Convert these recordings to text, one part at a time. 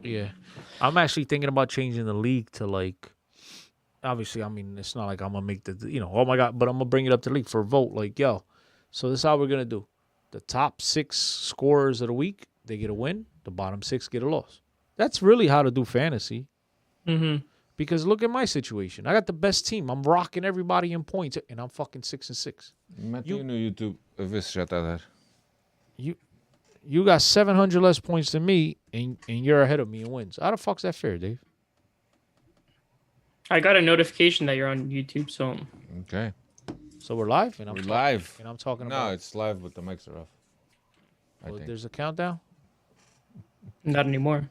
Yeah. I'm actually thinking about changing the league to like. Obviously, I mean, it's not like I'm gonna make oh my god, but I'm gonna bring it up to the league for a vote. Like, yo, so this is how we're gonna do. The top 6 scorers of the week, they get a win. The bottom 6 get a loss. That's really how to do fantasy. Mm-hmm. Because look at my situation. I got the best team. I'm rocking everybody in points, and I'm fucking 6-6. Metti no YouTube a ver se já está a dar. You got 700 less points than me, and you're ahead of me in wins. How the fuck's that fair, Dave? I got a notification that you're on YouTube, so Okay. So we're live, and We're live. and I'm talking No, about. it's live, but the mics are off. I think. There's a countdown. not anymore.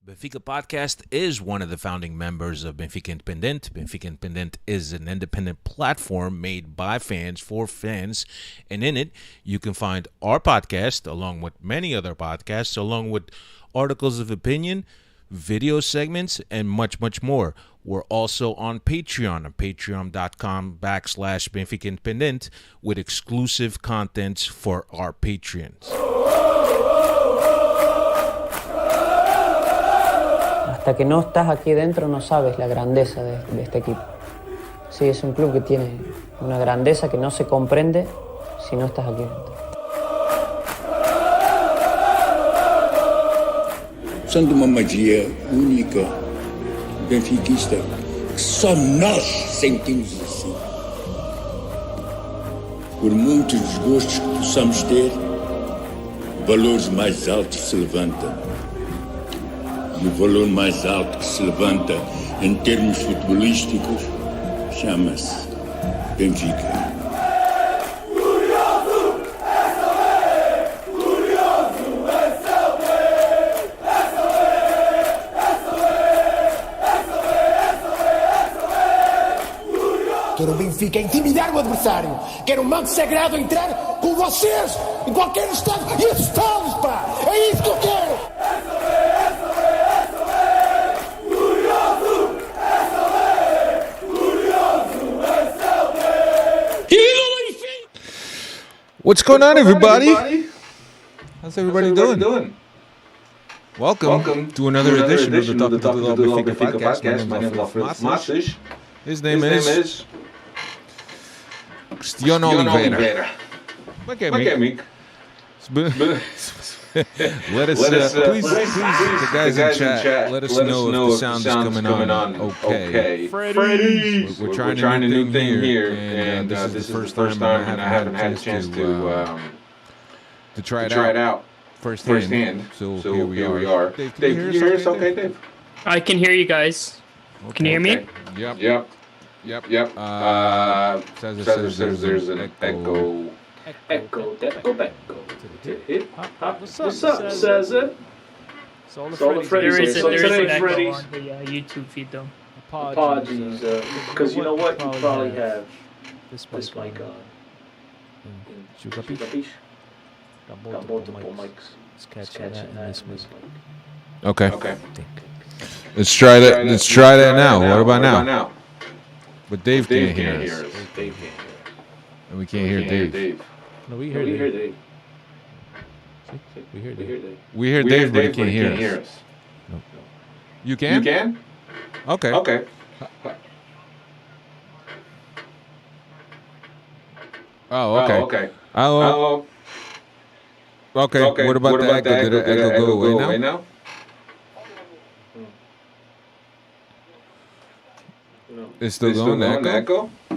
Benfica Podcast is one of the founding members of Benfica Independent. Benfica Independent is an independent platform made by fans for fans. And in it, you can find our podcast, along with many other podcasts, along with articles of opinion, video segments, and much, much more. We're also on Patreon, patreon.com/Benfica Independent, with exclusive contents for our Patreons. Hasta que no estás aquí dentro no sabes la grandeza de este equipo. Sí, es un club que tiene una grandeza que no se comprende si no estás aquí dentro. Usando uma magia única, benfiquista, que só nós sentimos assim. Por muitos desgostos que possamos ter, valores mais altos se levantam. E o valor mais alto que se levanta em termos futebolísticos chama-se Benfica. Quero o Benfica intimidar o adversário. Quero o manto sagrado entrar com vocês em qualquer estado e assustá-los, pá! É isso que eu quero! What's going on, everybody? How's everybody doing? Welcome to another edition of the Top of the Benfica podcast. My name is Alfredo Matos. His name is... Cristiano Oliveira. Okay, Mick. Let us, please, the guys in chat, let us know if the sound is coming on okay. Freddy's. We're trying a new thing here, and this is the first time and I haven't had a chance to try it out firsthand. So here we are. Dave, can you hear us okay, Dave? I can hear you guys. Can you hear me? Yep. Says there's an echo. What's up, says it? It's all the Freddy's. There is an echo Freddy's. on the YouTube feed though. Apologies, because you know what? You probably have this mic on. You capisci? Got multiple mics. It's catching that and this mic. Okay. Let's try that. Let's try that now. What about now? But Dave can't hear us. Dave can't hear. And we can't hear Dave. No, we hear Dave. We hear Dave. We hear Dave, but he can't hear us. No. You can? Okay. Oh, okay. Oh, okay. What about the echo? Did the echo go away now? It's still going, the echo? I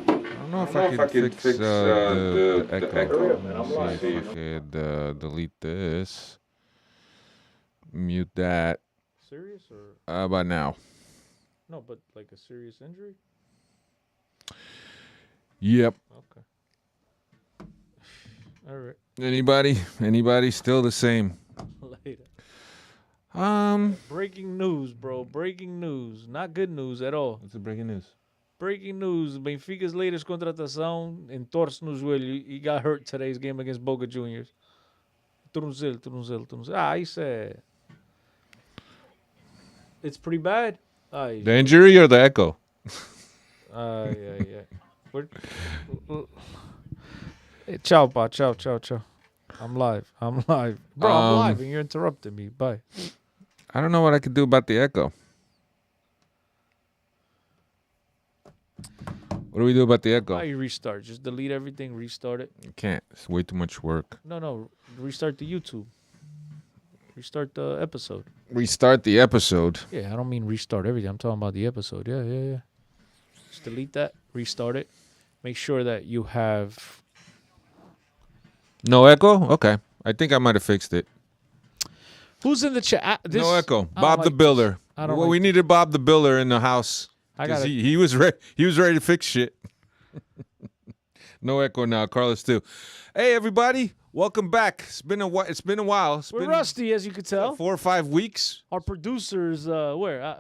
don't know if I can fix the echo. Let me see if I could delete this. Mute that. Serious or? How about now? No, but like a serious injury? Yep. Okay. All right. Anybody still the same? Later. Breaking news, bro. Breaking news. Not good news at all. What's the breaking news? Breaking news. Benfica's latest contratação entorce no joelho. He got hurt today's game against Boca Juniors. Tornozelo. Isso é... It's pretty bad. The injury or the echo? Yeah. Ciao, pa. Ciao. I'm live. Bro, I'm live and you're interrupting me. Bye. I don't know what I could do about the echo. What do we do about the echo? Why you restart? Just delete everything, restart it. You can't. It's way too much work. No. Restart the YouTube. Restart the episode. Restart the episode? Yeah, I don't mean restart everything. I'm talking about the episode. Yeah. Just delete that, restart it. Make sure that you have... No echo? Okay. I think I might have fixed it. Who's in the chat? No echo. Bob the Builder. We needed Bob the Builder in the house. Because he was ready to fix shit. No echo now. Carlos too. Hey everybody, welcome back. It's been a while. We're rusty, as you could tell. 4 or 5 weeks. Our producers, where?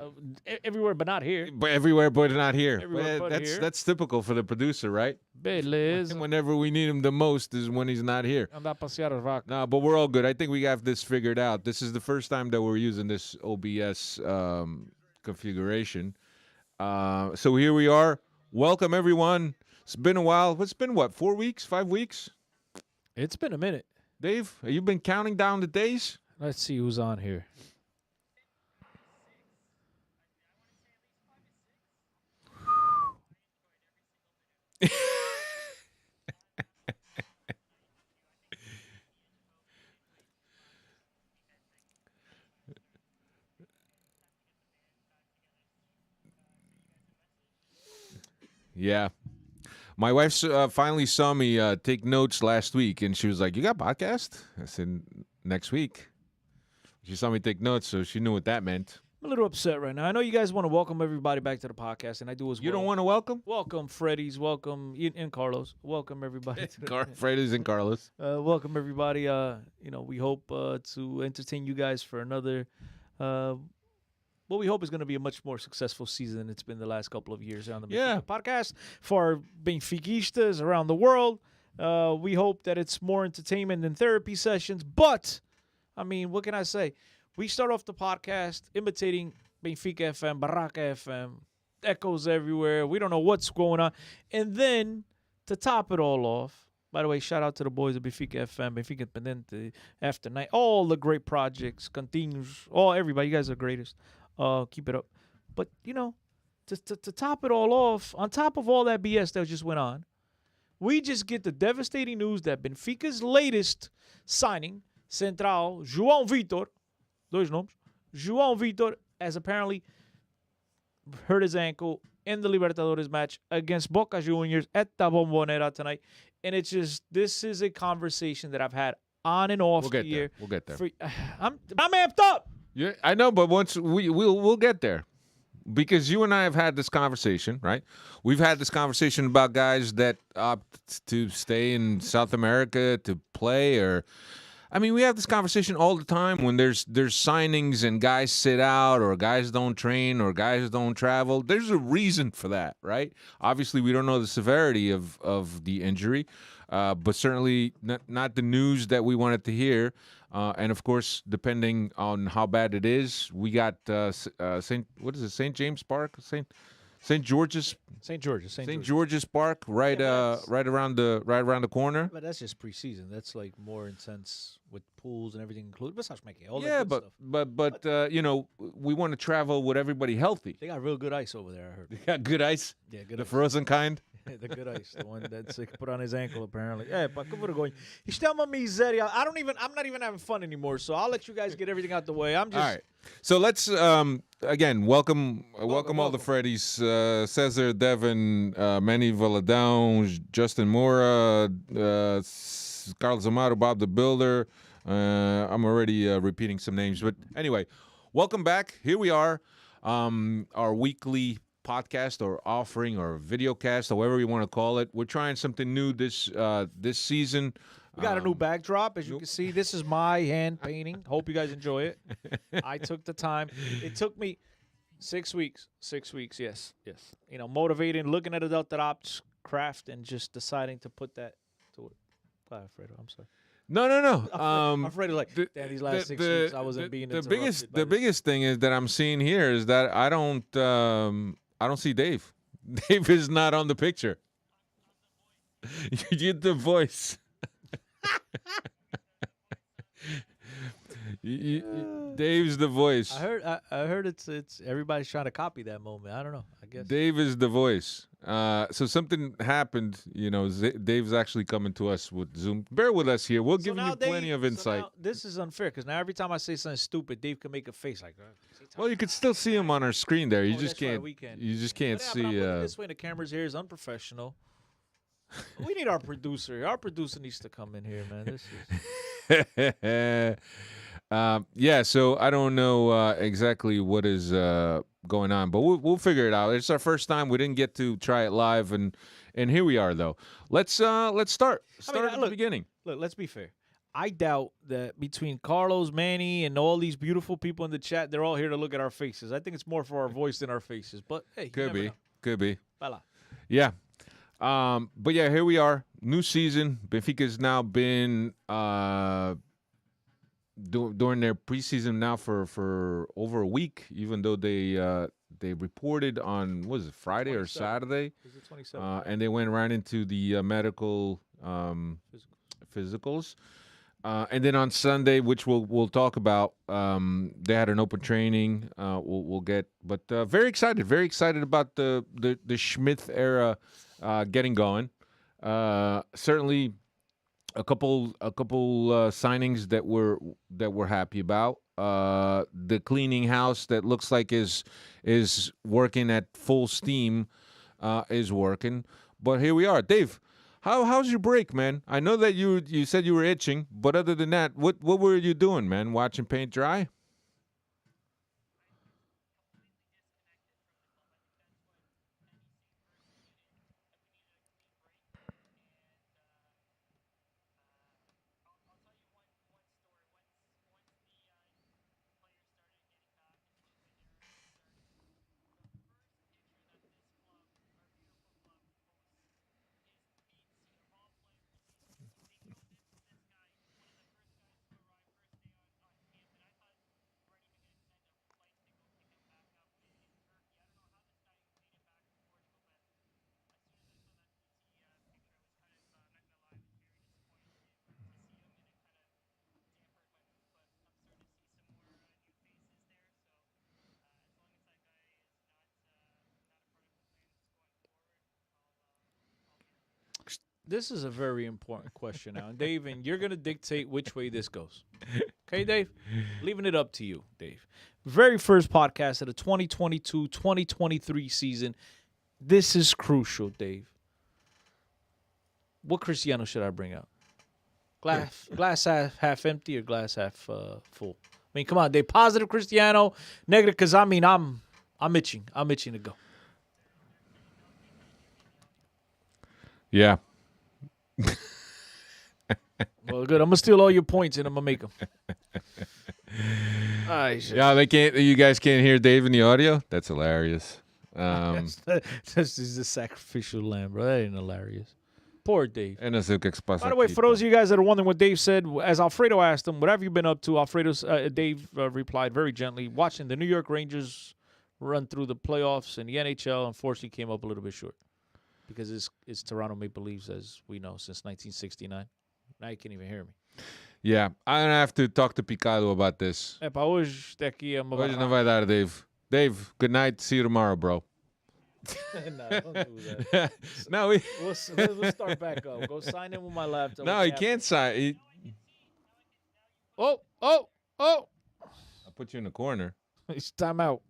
Everywhere but not here. But everywhere but not here. Everywhere but here. That's typical for the producer, right? Beleza. Whenever we need him the most is when he's not here. Andar passear a vaca. No, but we're all good. I think we have this figured out. This is the first time that we're using this OBS configuration. So here we are. Welcome, everyone. It's been a while. It's been, 4 weeks, 5 weeks? It's been a minute. Dave, have you been counting down the days? Let's see who's on here. Yeah. My wife finally saw me take notes last week, and she was like, "You got podcast?" I said, "Next week." She saw me take notes, so she knew what that meant. I'm a little upset right now. I know you guys want to welcome everybody back to the podcast, and I do as well. You don't want to welcome? Welcome, Freddy's. Welcome, and Carlos. Welcome, everybody. Freddy's and Carlos. Welcome, everybody. We hope to entertain you guys for another... what we hope is going to be a much more successful season than it's been the last couple of years on the Benfica podcast. For Benfiquistas around the world, we hope that it's more entertainment than therapy sessions. But, I mean, what can I say? We start off the podcast imitating Benfica FM, Barraca FM, echoes everywhere. We don't know what's going on. And then, to top it all off, by the way, shout out to the boys at Benfica FM, Benfica Independente, After Night, all the great projects, continues, everybody. You guys are the greatest. Keep it up. But, to top it all off, on top of all that BS that just went on, we just get the devastating news that Benfica's latest signing, Central, João Vitor, dois nomes, João Vitor has apparently hurt his ankle in the Libertadores match against Boca Juniors at the Bombonera tonight. And it's just, this is a conversation that I've had on and off We'll the get year. there. We'll get there. I'm amped up. Yeah, I know, but once we'll get there. Because you and I have had this conversation, right? We've had this conversation about guys that opt to stay in South America to play, or I mean, we have this conversation all the time when there's signings and guys sit out, or guys don't train, or guys don't travel. There's a reason for that, right? Obviously, we don't know the severity of the injury, but certainly not the news that we wanted to hear. And of course, depending on how bad it is, we got St. James Park, St. George's Park, right around the corner. But that's just preseason. That's like more intense with pools and everything included. Besides, make it all Yeah, that good but stuff. you know, we want to travel with everybody healthy. They got real good ice over there, I heard. They got good ice, Yeah, good the ice. frozen kind. The good ice, the one that's like, put on his ankle apparently. Yeah, but que vergonha. Isto é uma miséria. I'm not even having fun anymore, so I'll let you guys get everything out the way. I'm just All right. So let's again welcome all the Freddies, Cesar, Devin, Manny Valadão, Justin Mora, Carlos Amaro, Bob the Builder. I'm already repeating some names, but anyway, welcome back. Here we are, our weekly podcast or offering or video cast, however you want to call it. We're trying something new this season. we got a new backdrop, as you can see. This is my hand painting. Hope you guys enjoy it. I took the time. It took me 6 weeks. 6 weeks, yes. You know, motivating, looking at adult ops craft, and just deciding to put that to it. Alfredo, I'm sorry. No. I'm afraid of like, damn, these last 6 weeks I wasn't being interrupted. The biggest thing is that I'm seeing here is that I don't see Dave. Dave is not on the picture. You get the voice. Dave's the voice. I heard it's everybody's trying to copy that moment. I don't know. I guess Dave is the voice. So something happened. You know, Dave's actually coming to us with Zoom. Bear with us here. We'll give you plenty of insight. Now, this is unfair because now every time I say something stupid, Dave can make a face like. Well, you could still see him on our screen there. You just that's right, can't. we can. You just can't But yeah, see. but I'm looking this way. The camera's here is unprofessional. We need our producer here. Our producer needs to come in here, man. This is. Yeah, so I don't know exactly what is going on, but we'll figure it out. It's our first time. We didn't get to try it live, and here we are though. Let's start. Start at the beginning. Look, let's be fair. I doubt that between Carlos, Manny, and all these beautiful people in the chat, they're all here to look at our faces. I think it's more for our voice than our faces. But hey, you Could never be. know. Could be. Voila. Yeah. But yeah, here we are. New season. Benfica's now been during their preseason now for over a week, even though they reported on, what was it, Friday or Saturday? Is it 27? And they went right into the medical physicals. And then on Sunday, which we'll talk about, they had an open training. We'll get, but very excited about the Schmidt era getting going. Certainly, a couple signings that we're happy about. The cleaning house that looks like is working at full steam is working. But here we are, Dave. How's your break, man? I know that you said you were itching, but other than that, what were you doing, man? Watching paint dry? This is a very important question now, and Dave, and you're gonna dictate which way this goes. Okay, Dave? Leaving it up to you, Dave. Very first podcast of the 2022-2023 season. This is crucial, Dave. What Cristiano should I bring out? Glass half empty or glass half full? I mean, come on, Dave. Positive Cristiano, negative, because I mean, I'm itching. I'm itching to go. Yeah. Well, good. I'm gonna steal all your points and I'm gonna make them. Yeah, they can't. You guys can't hear Dave in the audio. That's hilarious. This is a sacrificial lamb, bro. That ain't hilarious. Poor Dave. And that's lo que pasa By the way, aquí, for those of you guys that are wondering what Dave said, as Alfredo asked him, what have you been up to? Dave replied very gently, watching the New York Rangers run through the playoffs and the NHL. Unfortunately, came up a little bit short because it's Toronto Maple Leafs, as we know, since 1969. Now you can't even hear me. Yeah, I'm gonna have to talk to Picado about this. Para hoje, daqui a uma Hoje não vai dar, Dave. Dave, good night. See you tomorrow, bro. No, don't do that. No, We'll start back up. Go sign in with my laptop. no, he can't sign. Oh! I'll put you in the corner. It's time out.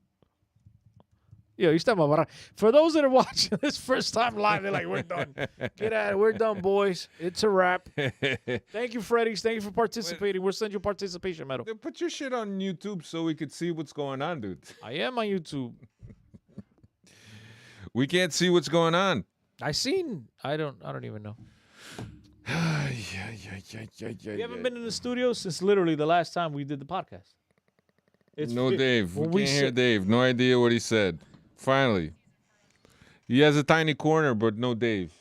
Yeah, he's talking about. For those that are watching this first time live, they're like, "We're done. Get out. We're done, boys. It's a wrap." Thank you, Freddy's. Thank you for participating. We'll send you a participation medal. Put your shit on YouTube so we could see what's going on, dude. I am on YouTube. We can't see what's going on. I don't even know. We haven't been in the studio since literally the last time we did the podcast. No, Dave. when We we can't hear said- Dave. No idea what he said. Finally. He has a tiny corner, but no Dave.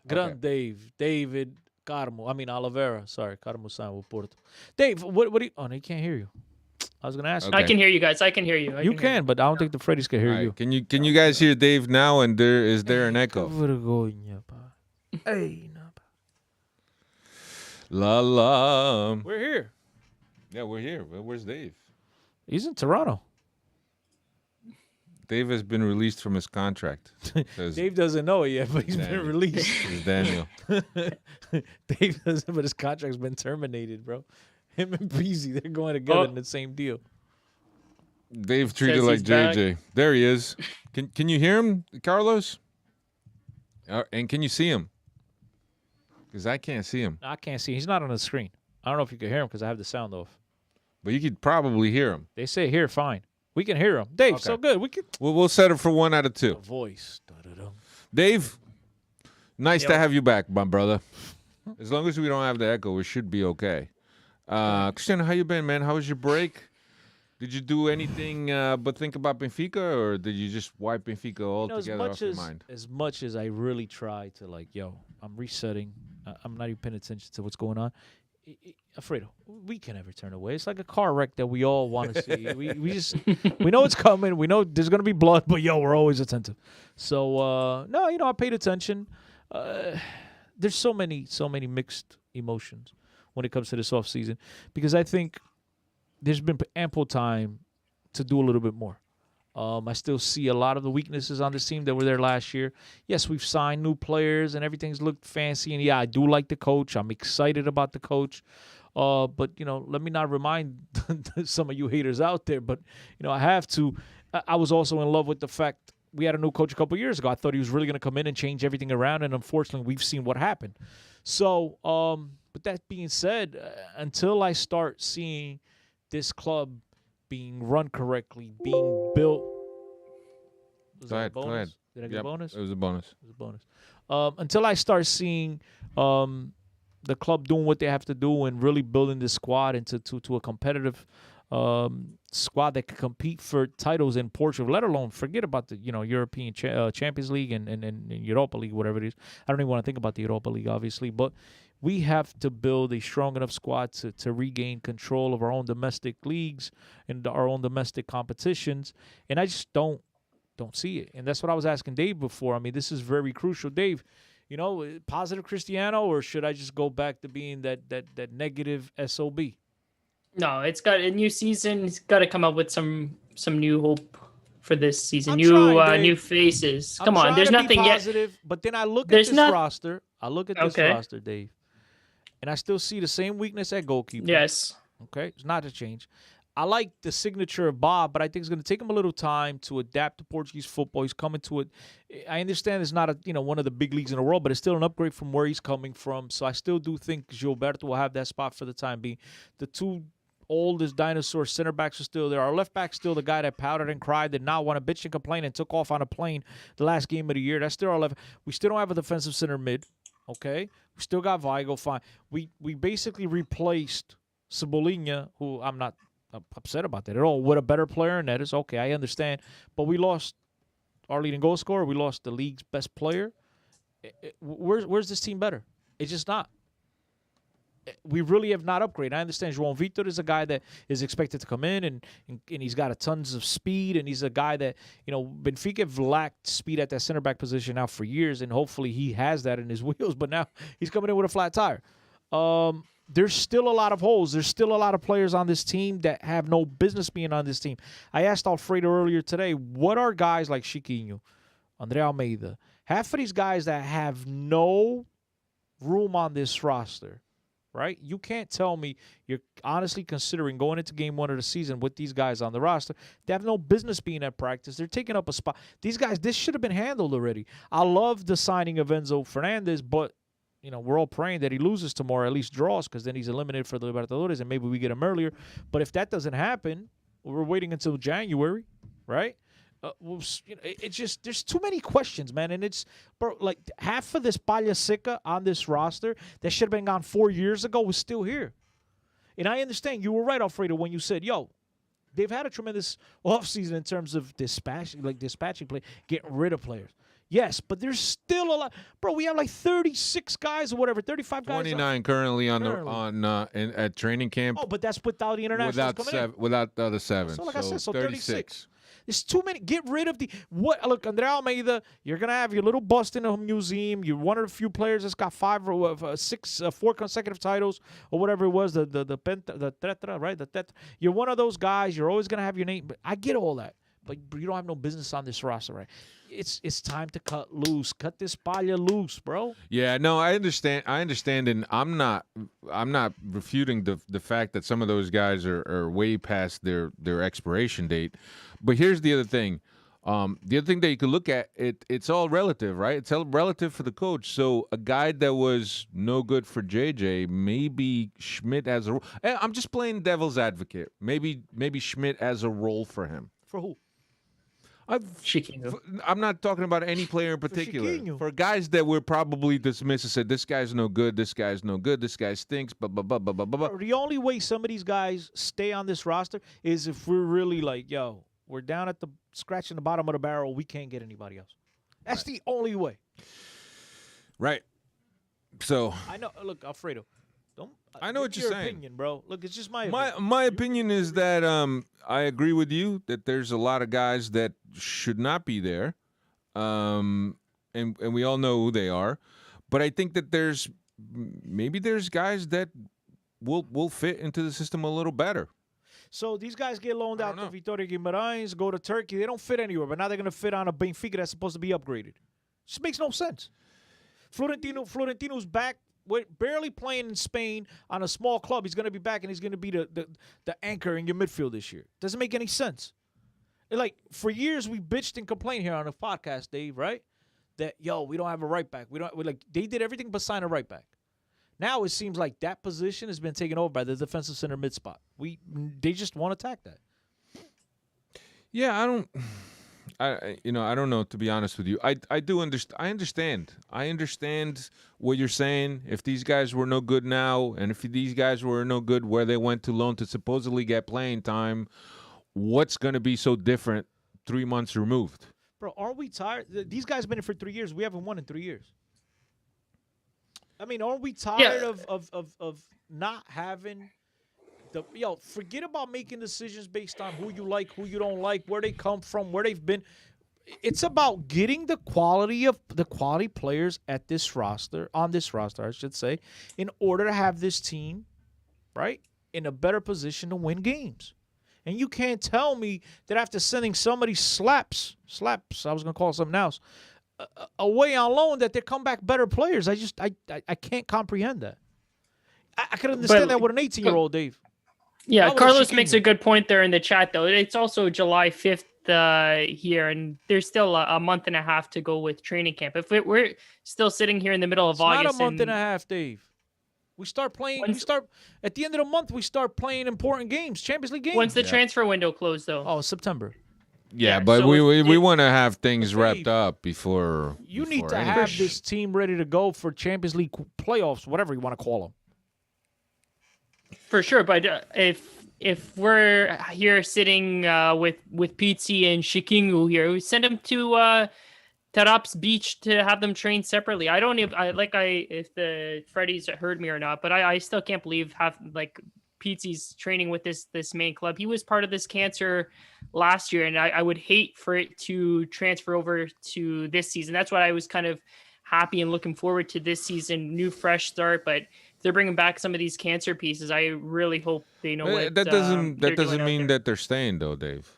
Grand Dave, David Carmo. I mean Oliveira. Sorry, Carmo San Porto. Dave, what do you? Oh, no, he can't hear you. I was gonna ask. Okay. I can hear you guys. I can hear you. You can, but I don't think the Freddy's can hear All you. right, Can you guys hear Dave now? And is there an echo? Vergonha, pá. Ei, não, pá. La la. We're here. Yeah, we're here. Well, where's Dave? He's in Toronto. Dave has been released from his contract. Says, Dave doesn't know it yet, but he's been Daniel. released. says Daniel. Dave doesn't, but his contract's been terminated, bro. Him and Beezy, they're going together in the same deal. Dave treated Says like he's back. JJ. There he is. Can you hear him, Carlos? And can you see him? Because I can't see him. I can't see. He's not on the screen. I don't know if you can hear him because I have the sound off. But you could probably hear him. They say here, fine. We can hear him. Dave, Okay. so good. We can. We'll set it for 1 out of 2. The voice. Da-da-dum. Dave, nice to Yo. have you back, my brother. As long as we don't have the echo, we should be okay. Cristiano, how you been, man? How was your break? Did you do anything but think about Benfica, or did you just wipe Benfica altogether off your mind? As much as I really try to I'm resetting. I'm not even paying attention to what's going on. Alfredo, we can never turn away. It's like a car wreck that we all want to see. we know it's coming. We know there's gonna be blood, but we're always attentive. So no, I paid attention. There's so many mixed emotions when it comes to this off season because I think there's been ample time to do a little bit more. I still see a lot of the weaknesses on this team that were there last year. Yes, we've signed new players and everything's looked fancy. And yeah, I do like the coach. I'm excited about the coach. But, let me not remind some of you haters out there. But, I have to. I was also in love with the fact we had a new coach a couple years ago. I thought he was really going to come in and change everything around. And unfortunately, we've seen what happened. So, but that being said, until I start seeing this club being run correctly, being built. Was Go that a ahead, go bonus? ahead. Did I get Yep, a bonus? It was a bonus. It was a bonus. Until I start seeing the club doing what they have to do and really building this squad into to a competitive squad that can compete for titles in Portugal, let alone forget about the European Champions League and Europa League, whatever it is. I don't even want to think about the Europa League, obviously, but we have to build a strong enough squad to regain control of our own domestic leagues and our own domestic competitions. And I just don't see it. And that's what I was asking Dave before. I mean, this is very crucial. Dave, positive Cristiano, or should I just go back to being that negative SOB? No, it's got a new season. It's got to come up with some new hope. for this season. I'm New trying, new Dave. faces. I'm Come on, trying there's to be nothing yet. positive, but then I look at There's this not- roster. I look at this Okay. roster, Dave, and I still see the same weakness at goalkeeper. Yes. Okay, it's not to change. I like the signature of Bob, but I think it's going to take him a little time to adapt to Portuguese football. He's coming to it. I understand it's not one of the big leagues in the world, but it's still an upgrade from where he's coming from. So I still do think Gilberto will have that spot for the time being. The two oldest dinosaur center backs are still there. Our left back's still the guy that powdered and cried, did not want to bitch and complain, and took off on a plane the last game of the year. That's still our left. We still don't have a defensive center mid. Okay, we still got Vigo. Fine. We basically replaced Cebolinha, who I'm not upset about that at all, with a better player, and that is okay. I understand, but we lost our leading goal scorer. We lost the league's best player. Where's this team better? It's just not. We really have not upgraded. I understand João Vitor is a guy that is expected to come in, and he's got a tons of speed, and he's a guy that, Benfica have lacked speed at that center back position now for years, and hopefully he has that in his wheels, but now he's coming in with a flat tire. There's still a lot of holes. There's still a lot of players on this team that have no business being on this team. I asked Alfredo earlier today, what are guys like Chiquinho, Andre Almeida, half of these guys that have no room on this roster, right? You can't tell me you're honestly considering going into game one of the season with these guys on the roster. They have no business being at practice. They're taking up a spot. These guys, this should have been handled already. I love the signing of Enzo Fernandez, but we're all praying that he loses tomorrow, at least draws, because then he's eliminated for the Libertadores, and maybe we get him earlier. But if that doesn't happen, we're waiting until January, right? It's just there's too many questions, man. And it's like half of this Palha Seca on this roster that should have been gone 4 years ago was still here. And I understand you were right, Alfredo, when you said, they've had a tremendous offseason in terms of dispatching play, getting rid of players. Yes, but there's still a lot. Bro, we have like 36 guys or whatever, 35 guys. 29 currently at training camp. Oh, but that's without the internationals coming in. Without the other 7. So like I said, 36. There's too many. Get rid of the Look, Andre Almeida, you're gonna have your little bust in a museum. You're one of the few players that's got 4 consecutive titles or whatever it was. The tetra, right? The tetra. You're one of those guys. You're always gonna have your name. But I get all that. But you don't have no business on this roster, right? It's time to cut loose. Cut this Palha loose, bro. Yeah, no, I understand, and I'm not refuting the fact that some of those guys are way past their expiration date. But here's the other thing. The other thing that you could look at, it's all relative, right? It's all relative for the coach. So a guy that was no good for JJ, maybe Schmidt has a role. I'm just playing devil's advocate. Maybe Schmidt has a role for him. For who? Chiquinho. I'm not talking about any player in particular. Chiquinho. For guys that were probably dismissed and said, this guy's no good, this guy's no good, this guy stinks, blah, blah, blah, blah, blah, blah. The only way some of these guys stay on this roster is if we're really like, we're down at scratching the bottom of the barrel. We can't get anybody else. That's the only way. Right. So I know. Look, Alfredo. I know what you're saying, opinion, bro. Look, it's just my opinion. My opinion is that I agree with you that there's a lot of guys that should not be there, and we all know who they are. But I think that there's guys that will fit into the system a little better. So these guys get loaned out to Vitória Guimarães, go to Turkey. They don't fit anywhere, but now they're going to fit on a Benfica that's supposed to be upgraded. Just makes no sense. Florentino's back. Barely playing in Spain on a small club. He's going to be back, and he's going to be the anchor in your midfield this year. Doesn't make any sense. Like, for years, we bitched and complained here on the podcast, Dave, right? That, we don't have a right back. They did everything but sign a right back. Now it seems like that position has been taken over by the defensive center mid spot. They just won't attack that. Yeah, I don't know, to be honest with you. I do understand. I understand what you're saying. If these guys were no good now, and if these guys were no good where they went to loan to supposedly get playing time, what's going to be so different 3 months removed? Bro, aren't we tired? These guys have been in for 3 years. We haven't won in 3 years. I mean, aren't we tired of not having forget about making decisions based on who you like, who you don't like, where they come from, where they've been. It's about getting the quality players on this roster, I should say, in order to have this team, right, in a better position to win games. And you can't tell me that after sending somebody slaps, I was going to call it something else, away on loan, that they come back better players. I can't comprehend that. I could understand that with an 18-year-old, Dave. Yeah, Not with Carlos Chiquinho. makes a good point there in the chat, though. It's also July 5th here, and there's still a month and a half to go with training camp. If we're still sitting here in the middle of It's August, not a month and a half, Dave. We start playing. At the end of the month. We start playing important games, Champions League games. When's the transfer window closed, though? Oh, September. Yeah, Yeah, but so we want to have things Dave, wrapped up before. You before need to anything. have this team ready to go for Champions League playoffs, whatever you want to call them. For sure, but if we're here sitting with Pizzi and Shikingu here, we send them to Taraps Beach to have them train separately. I don't even if the Freddies heard me or not, but I still can't believe Pizzi's training with this main club. He was part of this cancer last year, and I would hate for it to transfer over to this season. That's why I was kind of happy and looking forward to this season, new fresh start. But if they're bringing back some of these cancer pieces, I really hope they know what That doesn't they're doing out mean there. that they're staying though, Dave.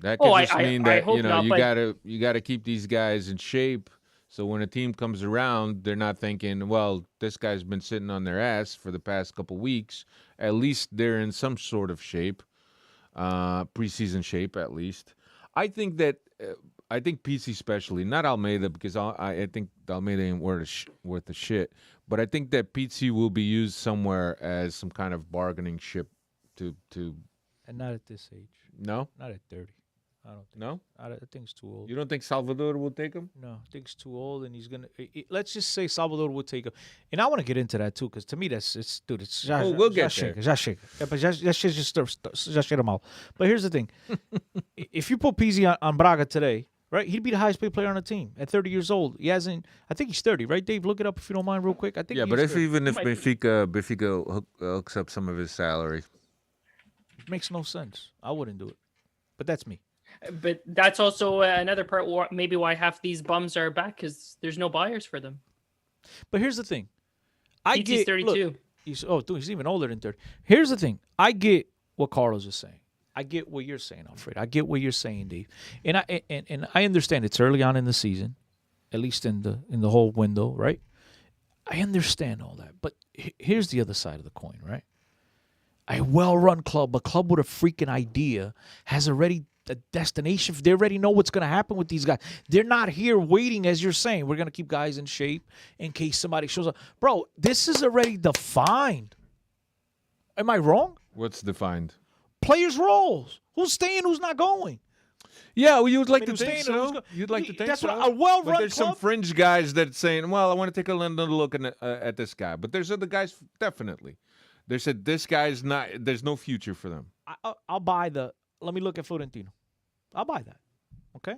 That Oh, could just mean I that hope not, but- you gotta keep these guys in shape. So when a team comes around, they're not thinking, well, this guy's been sitting on their ass for the past couple weeks. At least they're in some sort of shape, preseason shape at least. I think PC especially, not Almeida, because I think Almeida ain't worth a shit. But I think that PC will be used somewhere as some kind of bargaining chip to And not at this age. no. Not at 30. I don't think. No? I think it's too old. You don't think Salvador will take him? No, I think it's too old, and he's gonna. Let's just say Salvador will take him, and I want to get into that too, because to me that's it's We'll get there. Yeah, but that shit just shit him out. But here's the thing: if you put Pizzi on Braga today, right, he'd be the highest paid player on the team at 30 years old. He hasn't. I think he's 30, right, Dave? Look it up if you don't mind, real quick. I think. Yeah, he's but if 30. even if Might be. Benfica hooks up some of his salary, It makes no sense. I wouldn't do it, but that's me. But that's also another part maybe why half these bums are back, because there's no buyers for them. But here's the thing: I Pizzi's get 32. Look, he's even older than 30. Here's the thing: I get what Carlos is saying. I get what you're saying, Alfred. I get what you're saying, Dave. And I understand it's early on in the season, at least in the whole window, right? I understand all that, but here's the other side of the coin, right? A well-run club, a club with a freaking idea, has already a destination. They already know what's going to happen with these guys. They're not here waiting, as you're saying. We're going to keep guys in shape in case somebody shows up. Bro, this is already defined. Am I wrong? what's defined? Players' roles. Who's staying, who's not going? Yeah, well, you would like I mean, to who's think staying and who's so. go- You'd like to think That's so. what a well-run But there's some club- fringe guys that saying, "Well, I want to take another look at this guy." But there's other guys definitely. They said this guy's not. There's no future for them. I'll buy the. Let me look at Florentino. I'll buy that. Okay.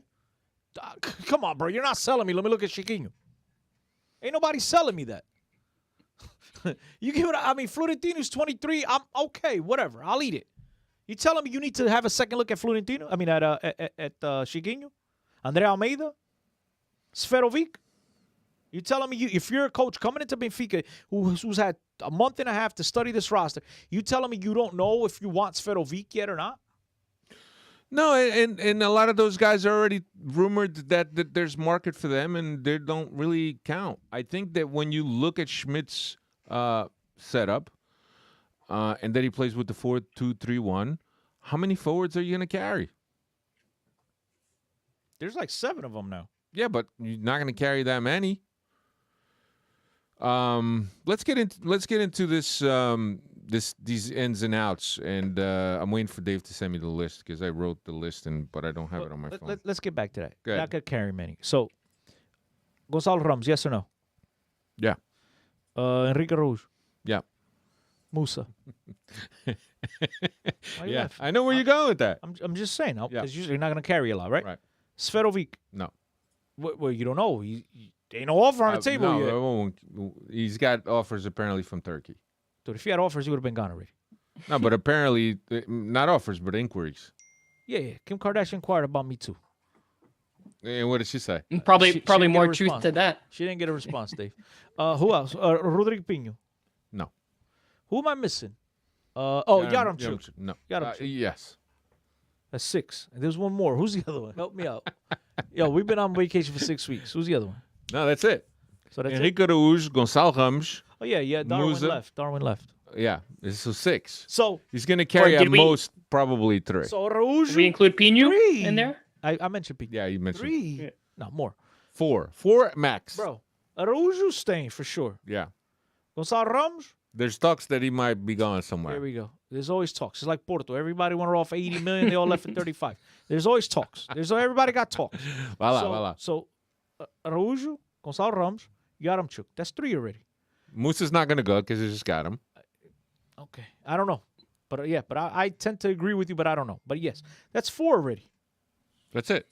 Come on, bro. You're not selling me. Let me look at Chiquinho. Ain't nobody selling me that. You give it. I mean, Florentino's 23. I'm okay. Whatever. I'll eat it. You telling me you need to have a second look at Florentino? I mean, at Chiquinho, André Almeida, Sferovic. You telling me if you're a coach coming into Benfica who's had a month and a half to study this roster, you telling me you don't know if you want Sferovic yet or not? No, and a lot of those guys are already rumored that there's market for them, and they don't really count. I think that when you look at Schmidt's setup, and that he plays with the 4-2-3-1, how many forwards are you going to carry? There's like 7 of them now. Yeah, but you're not going to carry that many. Let's get into this these ins and outs, and I'm waiting for Dave to send me the list because I wrote the list, but I don't have it on my phone. Let's get back to that. Go ahead. Not gonna carry many. So, Gonzalo Ramos, yes or no? Yeah, Enrique Rouge, yeah, Musa. Why you yeah. laughing? I know where you're going with that. I'm just saying. Yeah. Because usually you're not gonna carry a lot, right? Right. Sferovic. No. Well, you don't know. There ain't no offer on the table no, yet. I won't. He's got offers apparently from Turkey. Dude, if he had offers, he would have been gone already. No, but apparently not offers, but inquiries. Yeah. Kim Kardashian inquired about me too. And what did she say? Probably She didn't get more a truth response. to that. She didn't get a response, Dave. Who else? Rodrigo Pinho. No. Who am I missing? Yaramchuk. No. Yaramchuk. Yes. That's 6. And there's one more. Who's the other one? Help me out. Yo, we've been on vacation for 6 weeks. Who's the other one? No, that's it. So that's it? Enrique Araújo, Gonçalo Ramos. Oh, yeah. Darwin Musa. left. Yeah, this is 6. So He's going to carry at did we- most probably 3. So Did Araújo. we include Pinu 3. in there? I mentioned Pete. Yeah, you mentioned 3. Yeah. No, more. 4 max. Bro, Araújo staying for sure. Yeah. Gonçalo Ramos, There's talks that he might be going somewhere. here we go. There's always talks. It's like Porto. Everybody wanted off 80 million. They all left at 35. There's always talks. Everybody got talks. Voila. So Araújo, Gonçalo Ramos, Yaramchuk. That's 3 already. Musa's not going to go because he just got him. Okay. I don't know. But I tend to agree with you, but I don't know. But yes, that's 4 already. That's it.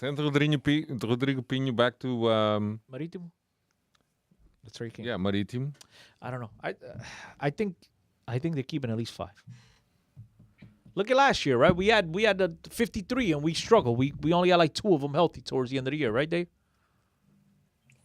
Send Rodrigo Pinho back to Marítimo. That's where he came. yeah, Marítimo. I don't know. I think they're keeping at least 5. Look at last year, right? We had the 53 and we struggled. We only had like 2 of them healthy towards the end of the year, right, Dave?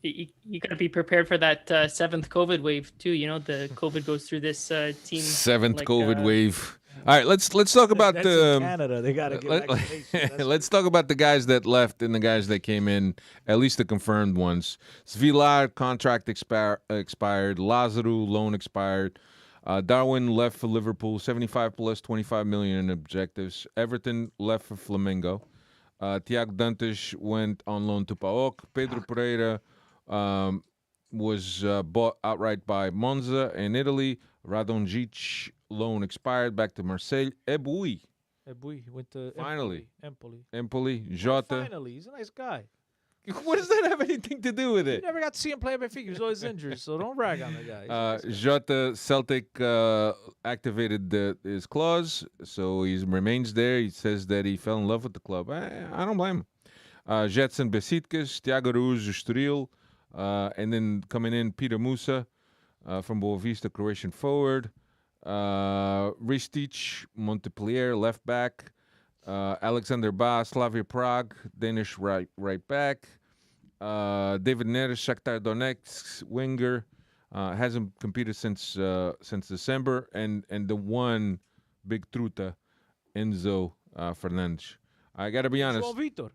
You got to be prepared for that 7th COVID wave too. You know, the COVID goes through this team. 7th like, COVID wave. All right, let's talk about That's in Canada. They got to get let, vaccination. let's talk about the guys that left and the guys that came in, at least the confirmed ones. Svilar contract expired. Lazarou loan expired. Darwin left for Liverpool, 75 plus 25 million in objectives. Everton left for Flamengo. Tiago Dantas went on loan to PAOK. Pedro Pereira was bought outright by Monza in Italy. Radonjic loan expired, back to Marseille. Eboué, He went to Finally. Empoli. Jota. Finally, he's a nice guy. What does that have anything to do with You it? never got to see him play at Benfica. He was always injured, so don't brag on the guy. He's a nice guy. Jota, Celtic activated his clause, so he remains there. He says that he fell in love with the club. I don't blame him. Jetson Besiktas, Thiago Araújo, Estoril, and then coming in, Peter Musa from Boavista, Croatian forward. Ristic, Montpellier, left back. Alexander Ba, Slavia Prague, Danish right back. David Neres, Shakhtar Donetsk, winger. Hasn't competed since December. And the one big truta, Enzo Fernandes. I got to be honest. João Vitor.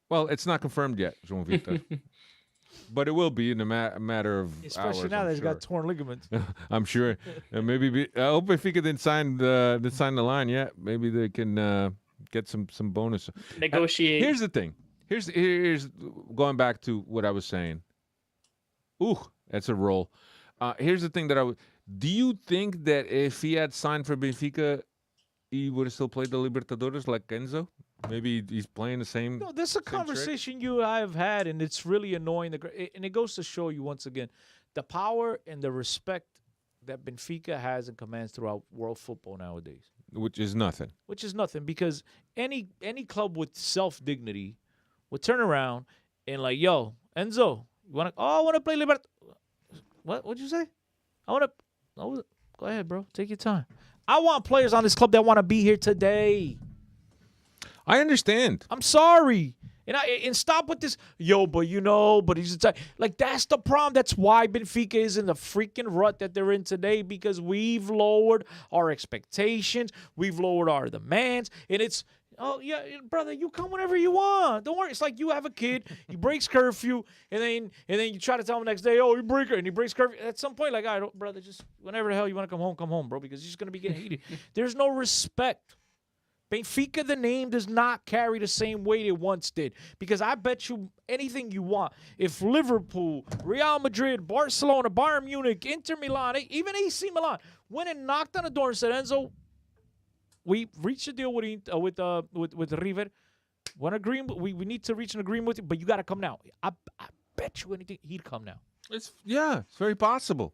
Well, it's not confirmed yet, João Vitor. But it will be in a matter of Especially hours, now I'm that he's sure. got torn ligaments. I'm sure. Maybe I hope Benfica didn't sign the line yet. Maybe they can get some bonus. Negotiate. Here's the thing. Here's going back to what I was saying. Ooh, that's a roll. Here's the thing that do you think that if he had signed for Benfica, he would have still played the Libertadores like Enzo? Maybe he's playing the same. No, this is a same trick? conversation you and I have had, and it's really annoying. And it goes to show you once again the power and the respect that Benfica has and commands throughout world football nowadays. Which is nothing. Which is nothing, because any club with self-dignity would turn around and like, yo, Enzo, you want to? Oh, I want to play Libertadores. What'd you say? I want to. Oh, go ahead, bro. Take your time. I want players on this club that want to be here today. I understand. I'm sorry. And stop with this, but he's like, that's the problem. That's why Benfica is in the freaking rut that they're in today, because we've lowered our expectations, we've lowered our demands, and it's, oh yeah, brother, you come whenever you want. Don't worry. It's like you have a kid, he breaks curfew, and then you try to tell him the next day, oh, you break it, and he breaks curfew. At some point, like, all right, brother, just whenever the hell you want to come home, bro, because you're just gonna be getting heated. There's no respect. Benfica, the name, does not carry the same weight it once did. Because I bet you anything you want, if Liverpool, Real Madrid, Barcelona, Bayern Munich, Inter Milan, even AC Milan went and knocked on the door and said, Enzo, we reached a deal with River. We need to reach an agreement with you, but you got to come now. I bet you anything he'd come now. It's very possible.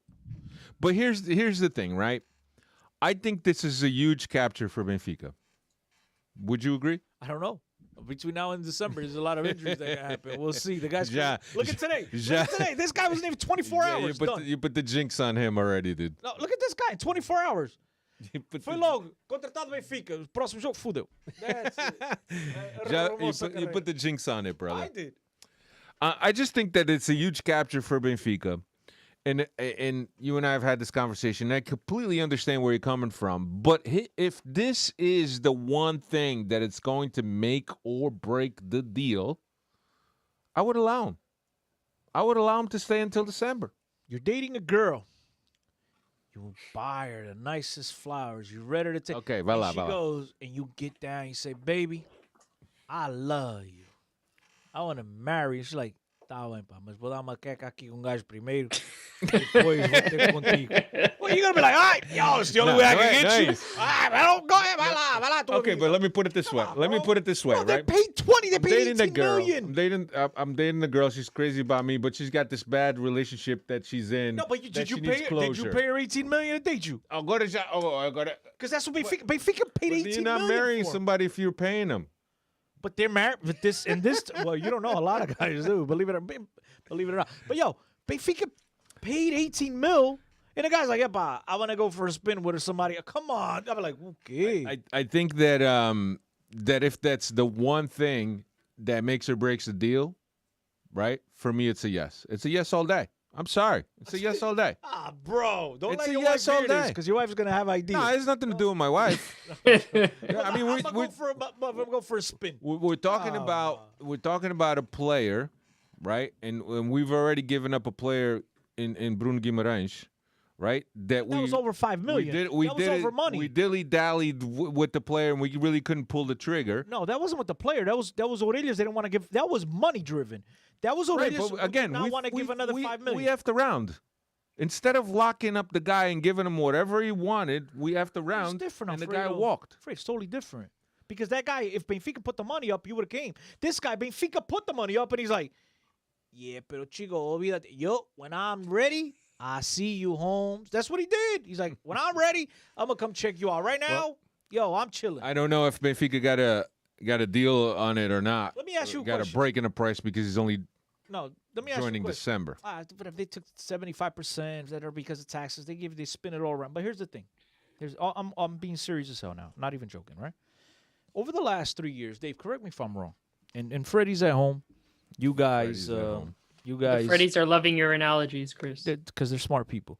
But here's the thing, right? I think this is a huge capture for Benfica. Would you agree? I don't know. Between now and December, there's a lot of injuries that can happen. We'll see. The guy's look at today. Look at today. This guy wasn't even 24 hours. You put the jinx on him already, dude. No, look at this guy. 24 hours. Foi logo. Contratado Benfica. Próximo jogo, fudeu. That's it. You put the jinx on it, brother. I did. I just think that it's a huge capture for Benfica. and you and I have had this conversation. And I completely understand where you're coming from. But if this is the one thing that it's going to make or break the deal, I would allow him. I would allow him to stay until December. You're dating a girl. You buy her the nicest flowers. You ready to take. Okay, and voilà, she voilà. goes, and you get down. You say, "Baby, I love you. I want to marry you." She's like, "Tá bem, pá, mas vou dar uma queca aqui com um gajo primeiro. Depois vou ter contigo." Well, you're gonna be like, "All right, yo, it's the only way I can get you." All right, I don't go ahead, vai lá, tua Okay, vida. but let me put it this way. Let me put it this way, Bro, they right? paid 20. They I'm paid dating the 18 girl. million. I'm dating the girl. She's crazy about me, but she's got this bad relationship that she's in. No, but that did you she pay needs her? closure. Did you pay her 18 million to date you? I'll go to. I got to. Because that's what Benfica paid 18 You're not million marrying for. somebody if you're paying them. But they're married with this and this. Well, you don't know. A lot of guys do. Believe it or not. But yo, Benfica paid 18 mil, and the guy's like, "Yeah, pa, I want to go for a spin with somebody." Come on, I'm like, okay. I think that that if that's the one thing that makes or breaks the deal, right? For me, it's a yes. It's a yes all day. I'm sorry. It's a yes all day. Bro, don't It's let a your yes wife all hear this day. because your wife's gonna have ideas. No, it has nothing to do with my wife. Yeah, I mean, I'm gonna go for a spin. we're talking about a player, right? And we've already given up a player in Bruno Guimarães, right? That was over 5 million. We That was did over it, money. We dilly-dallied with the player, and we really couldn't pull the trigger. No, that wasn't with the player. That was Aurelius. They didn't want to give. That was money driven. That was Right, Aurelius. but again, not want to give another 5 million. We have to round. Instead of locking up the guy and giving him whatever he wanted, we have to round. It's different, and the Alfredo. guy walked. It's totally different. Because that guy, if Benfica put the money up, you would have came. This guy, Benfica put the money up, and he's like, "Yeah, pero chico, olvídate. Yo, when I'm ready, I see you, Holmes." That's what he did. He's like, "When I'm ready, I'm gonna come check you out. Right now, yo, I'm chilling." I don't know if Benfica got a deal on it or not. Let me ask you a got question. a break in the price because he's only No, let me ask you a joining question. December. But if they took 75%, that are because of taxes, they spin it all around. But here's the thing. I'm being serious as hell now. Not even joking, right? Over the last 3 years, Dave, correct me if I'm wrong. And Freddie's at home. You guys, Freddie's at home. you guys, The Freddies are loving your analogies, Chris. because they're smart people.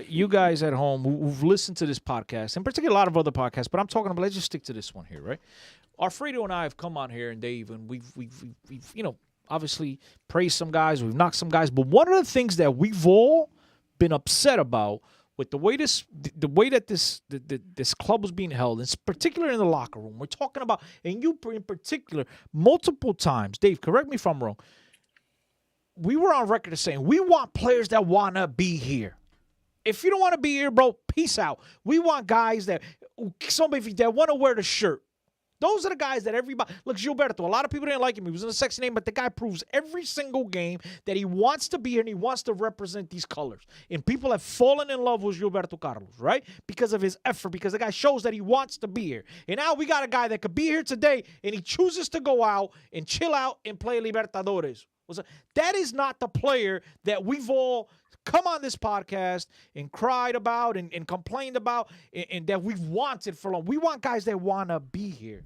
You guys at home who've listened to this podcast, and particularly a lot of other podcasts, but I'm talking about, let's just stick to this one here, right? Alfredo and I have come on here, and Dave, and we've obviously praised some guys, we've knocked some guys, but one of the things that we've all been upset about with the way that this club was being held, and particularly in the locker room, we're talking about, and you in particular, multiple times, Dave, correct me if I'm wrong, we were on record as saying we want players that want to be here. If you don't want to be here, bro, peace out. We want guys that want to wear the shirt. Those are the guys that everybody... Look, Gilberto, a lot of people didn't like him. He was in a sexy name, but the guy proves every single game that he wants to be here and he wants to represent these colors. And people have fallen in love with Gilberto Carlos, right? Because of his effort, because the guy shows that he wants to be here. And now we got a guy that could be here today and he chooses to go out and chill out and play Libertadores. That is not the player that we've all come on this podcast and cried about and complained about and that we've wanted for long. We want guys that want to be here.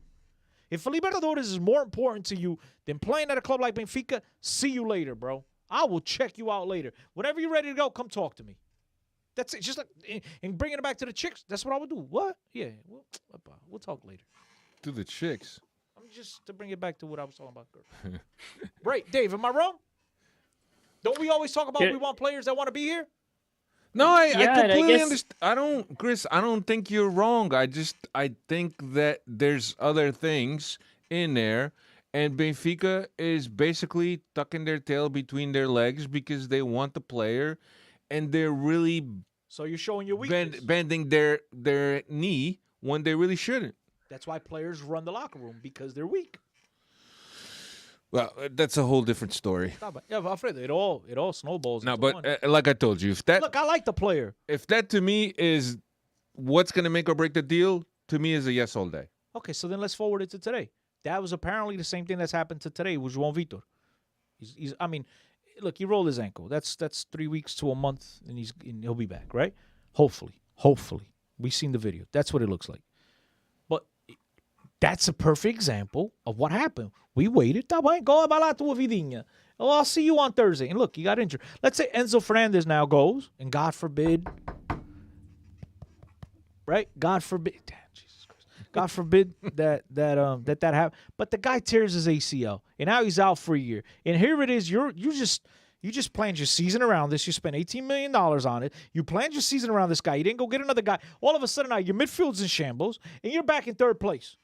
If Libertadores is more important to you than playing at a club like Benfica, see you later, bro. I will check you out later. Whenever you're ready to go, come talk to me. That's it. Just like, and bringing it back to the chicks, that's what I would do. What? Yeah, we'll talk later. To the chicks. Just to bring it back to what I was talking about. Right, Dave, am I wrong? Don't we always talk about we want players that want to be here? No, I Yeah, and I completely guess- understand. Chris, I don't think you're wrong. I think that there's other things in there, and Benfica is basically tucking their tail between their legs because they want the player, and they're really So you're showing your weakness. bending their knee when they really shouldn't. That's why players run the locker room, because they're weak. Well, that's a whole different story. Yeah, Alfredo, it all snowballs. No, into but one. like I told you, Look, I like the player. if that to me is what's going to make or break the deal, to me is a yes all day. Okay, so then let's forward it to today. That was apparently the same thing that's happened to today with João Vitor. I mean, look, he rolled his ankle. That's 3 weeks to a month, and he'll be back, right? Hopefully. We've seen the video. That's what it looks like. But that's a perfect example of what happened. We waited. Tá bem, go lá tua vidinha. Oh, I'll see you on Thursday. And look, he got injured. Let's say Enzo Fernandez now goes, and God forbid, right? God forbid, damn, Jesus Christ. God forbid that happen. But the guy tears his ACL, and now he's out for a year. And here it is. You just planned your season around this. You spent $18 million on it. You planned your season around this guy. You didn't go get another guy. All of a sudden now your midfield's in shambles, and you're back in third place.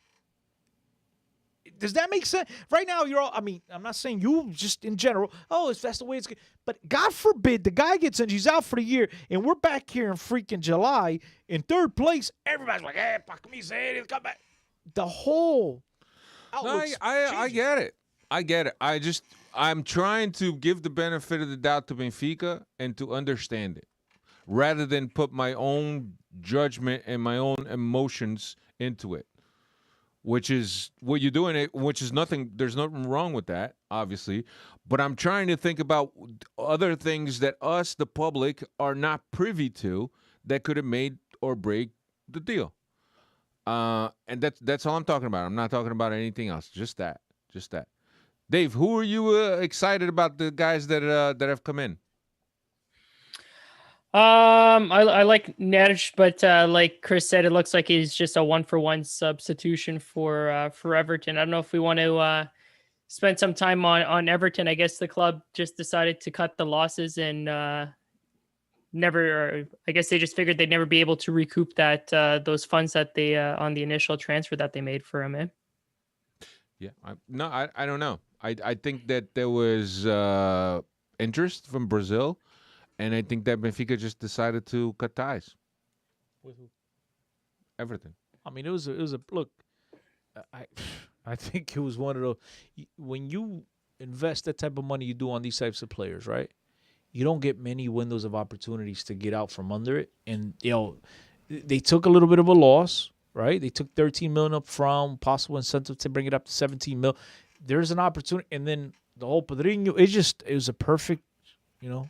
Does that make sense? Right now, I'm not saying you, just in general. Oh, that's the way it's. But God forbid the guy gets injured. He's out for the year, and we're back here in freaking July in third place. Everybody's like, hey, come back. The whole outlook. I get it. I get it. I'm trying to give the benefit of the doubt to Benfica and to understand it, rather than put my own judgment and my own emotions into it. Which is what you're doing, which is nothing. There's nothing wrong with that, obviously. But I'm trying to think about other things that us, the public, are not privy to that could have made or break the deal. And that's all I'm talking about. I'm not talking about anything else. Just that. Dave, who are you excited about the guys that have come in? I like Neres, but like Chris said, it looks like he's just a 1-for-1 substitution for Everton. I don't know if we want to spend some time on Everton. I guess the club just decided to cut the losses and I guess they just figured they'd never be able to recoup that those funds that they on the initial transfer that they made for him. Eh? Yeah, I don't know. I think that there was interest from Brazil. And I think that Benfica just decided to cut ties. With who? Everything. I mean, it was a look. I think it was one of those. When you invest that type of money you do on these types of players, right? You don't get many windows of opportunities to get out from under it. And they took a little bit of a loss, right? They took 13 million up from possible incentive to bring it up to 17 mil. There's an opportunity, and then the whole Pedrinho. It was a perfect,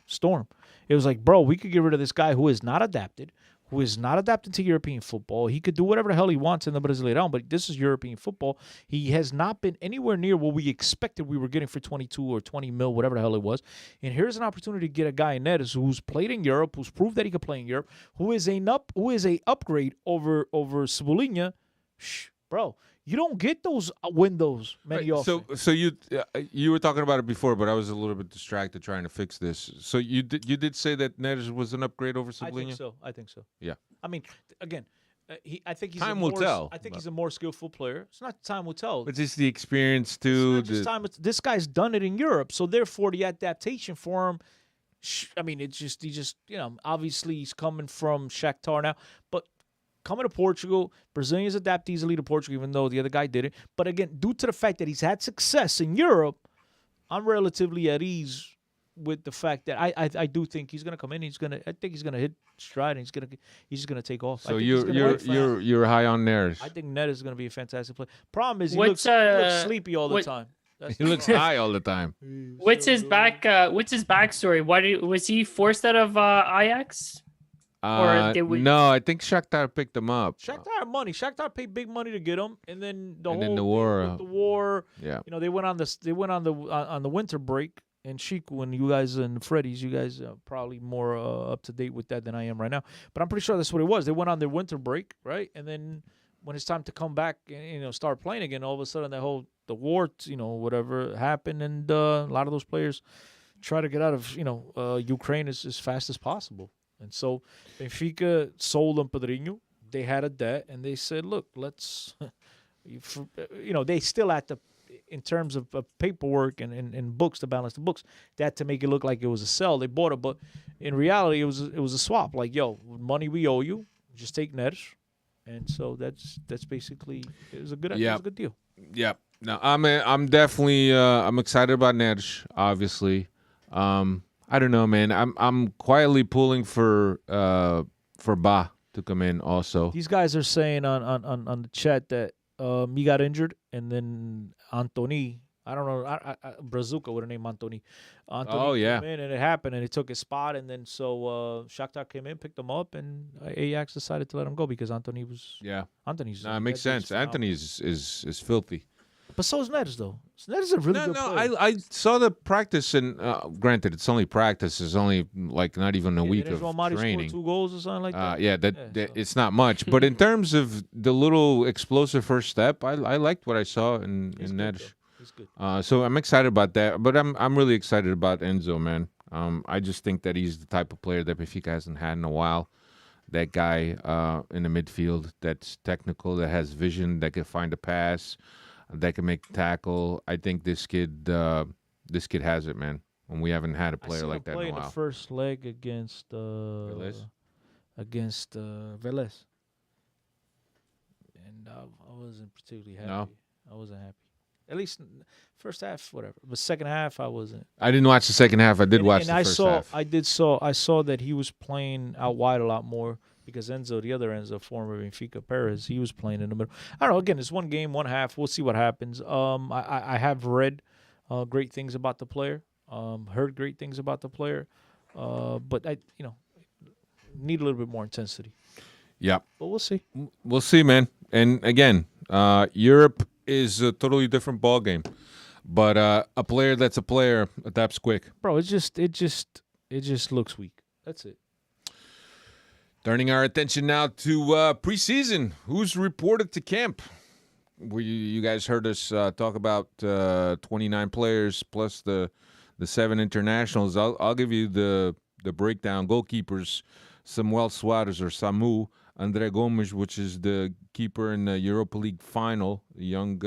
storm. It was like, bro, we could get rid of this guy who is not adapted to European football. He could do whatever the hell he wants in the Brasileirão, but this is European football. He has not been anywhere near what we expected we were getting for 22 or 20 mil, whatever the hell it was. And here's an opportunity to get a guy in Neres who's played in Europe, who's proved that he could play in Europe, who is a upgrade over Cebolinha. Bro, you don't get those windows many often. So you were talking about it before, but I was a little bit distracted trying to fix this. So you did say that Neres was an upgrade over Cebolinha? I think so. Yeah. I mean, again, I think he's time will tell. I think he's a more skillful player. It's not time will tell. It's just the experience too. It's not just time. This guy's done it in Europe, so therefore the adaptation for him. I mean, he just obviously he's coming from Shakhtar now, but. Coming to Portugal, Brazilians adapt easily to Portugal, even though the other guy didn't. But again, due to the fact that he's had success in Europe, I'm relatively at ease with the fact that I do think he's gonna come in. I think he's gonna hit stride, and he's just gonna take off. So you're high on Neres. I think Neres is gonna be a fantastic player. Problem is he looks sleepy all the time. He looks high all the time. What's his backstory? Why was he forced out of Ajax? No, I think Shakhtar picked him up. Shakhtar paid big money to get him, and then the war. Yeah. They went on the winter break. And Chico and you guys and Freddy's, you guys are probably more up to date with that than I am right now. But I'm pretty sure that's what it was. They went on their winter break, right? And then when it's time to come back and start playing again, all of a sudden the war, whatever happened, and a lot of those players try to get out of Ukraine as fast as possible. And so Benfica sold them Pedrinho. They had a debt, and they said, look, let's, they still had to, in terms of paperwork and books to balance the books, they had to make it look like it was a sell. They bought it, but in reality, it was a swap. Like, money we owe you, just take Neres. And so that's basically, it was a good deal. Yeah. No, I'm definitely I'm excited about Neres, obviously. I don't know, man. I'm quietly pulling for Ba to come in also. These guys are saying on the chat that he got injured, and then Antony, I don't know, Brazuca would have named Antony. Antony came in, and it happened, and he took his spot, and then so Shakhtar came in, picked him up, and Ajax decided to let him go because Antony was. Yeah. Antony's. No, it makes sense. Antony is filthy. But so is Neres, though. Neres is a really No, good no, player. I saw the practice, and granted, it's only practice. It's only like not even a week Didn't of João Mário training. score 2 goals or something like that? Yeah, that so- it's not much. But in terms of the little explosive first step, I liked what I saw in He's good, Neres. though. He's good. So I'm excited about that. But I'm really excited about Enzo, man. I just think that he's the type of player that Benfica hasn't had in a while. That guy in the midfield that's technical, that has vision, that can find a pass, that can make the tackle. I think this kid has it, man. And we haven't had a I player seen like him that play in a in the while. first leg against Vélez? Vélez. And I wasn't particularly happy. No? I wasn't happy. At least first half, whatever. But second half, I wasn't. I didn't watch the second half. I did And- watch and the first half. I saw that he was playing out wide a lot more because Enzo, the other Enzo, former Benfica Perez, he was playing in the middle. I don't know. Again, it's one game, one half. We'll see what happens. I have read great things about the player. Heard great things about the player. But I need a little bit more intensity. Yeah. But we'll see. We'll see, man. And again, Europe is a totally different ball game. But a player that's a player adapts quick. Bro, it just looks weak. That's it. Turning our attention now to preseason. Who's reported to camp? You guys heard us talk about 29 players plus the 7 internationals. I'll give you the breakdown. Goalkeepers: Samuel Suarez or Samu, André Gomes, which is the keeper in the Europa League final, young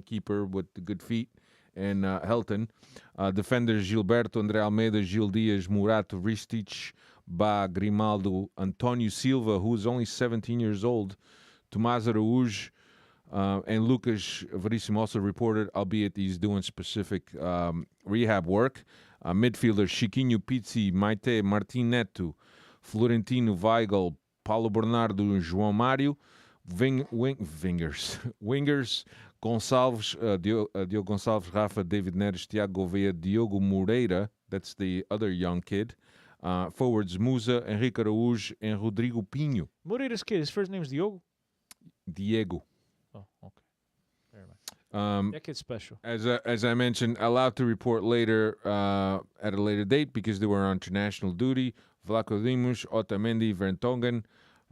keeper with the good feet, and Helton. Defenders: Gilberto, André Almeida, Gil Dias, Murato, Ristic, Ba, Grimaldo, Antonio Silva, who is only 17 years old, Tomás Araújo, and Lucas Veríssimo also reported, albeit he's doing specific rehab work. Midfielders: Chiquinho, Pizzi, Maite, Martin Neto, Florentino, Weigl, Paulo Bernardo, João Mário. Wingers: Gonçalves, Diogo Gonçalves, Rafa, David Neres, Tiago Gouveia, Diogo Moreira. That's the other young kid. Forwards: Musa, Henrique Araújo, and Rodrigo Pinho. Moreira's kid, his first name is Diogo. Diego. Oh, okay. Never mind. That kid's special. As I mentioned, allowed to report later at a later date because they were on international duty. Vlaco Dimos, Otamendi, Vertonghen,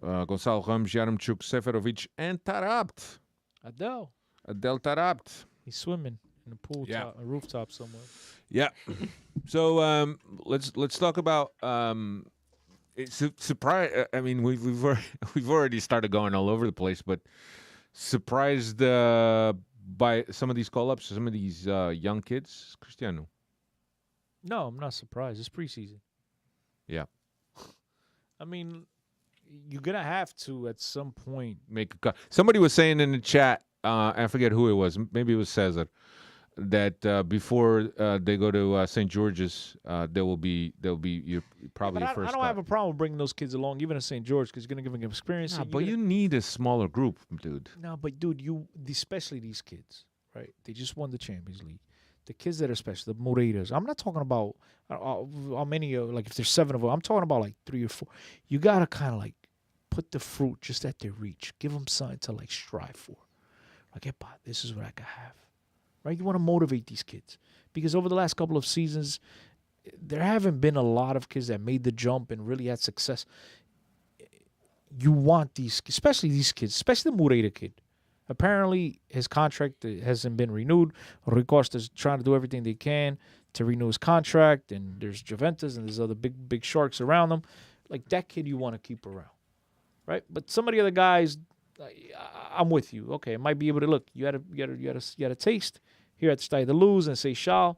Gonçalo Ramos, Yaremchuk, Seferovic, and Tarabt. Adele. Adel Tarabt. He's swimming in the pool top, a rooftop somewhere. Yeah. So let's talk about it's a surprise. I mean, we've already started going all over the place, but surprised by some of these call-ups, some of these young kids, Cristiano. No, I'm not surprised. It's preseason. Yeah. I mean, you're gonna have to at some point. Make a cut. Somebody was saying in the chat, I forget who it was. Maybe it was Cesar. That before they go to St. George's, they'll be you're probably But your first. I don't have a problem bringing those kids along, even at St. George, because you're gonna give them experience. Nah, and but you're you need a smaller group, dude. No, but dude, especially these kids, right? They just won the Champions League. The kids that are special, the Moreiras. I'm not talking about how many, like if there's 7 of them. I'm talking about like 3 or 4. You gotta kind of like put the fruit just at their reach. Give them something to like strive for. Like, hey, this is what I can have. Right? You want to motivate these kids because over the last couple of seasons, there haven't been a lot of kids that made the jump and really had success. You want these, especially these kids, especially the Moreira kid. Apparently, his contract hasn't been renewed. Rui Costa's trying to do everything they can to renew his contract, and there's Juventus and there's other big sharks around them. Like that kid, you want to keep around, right? But some of the other guys, I'm with you. Okay, it might be able to look. You had a taste here at the Stade de Luz and say Seychelles,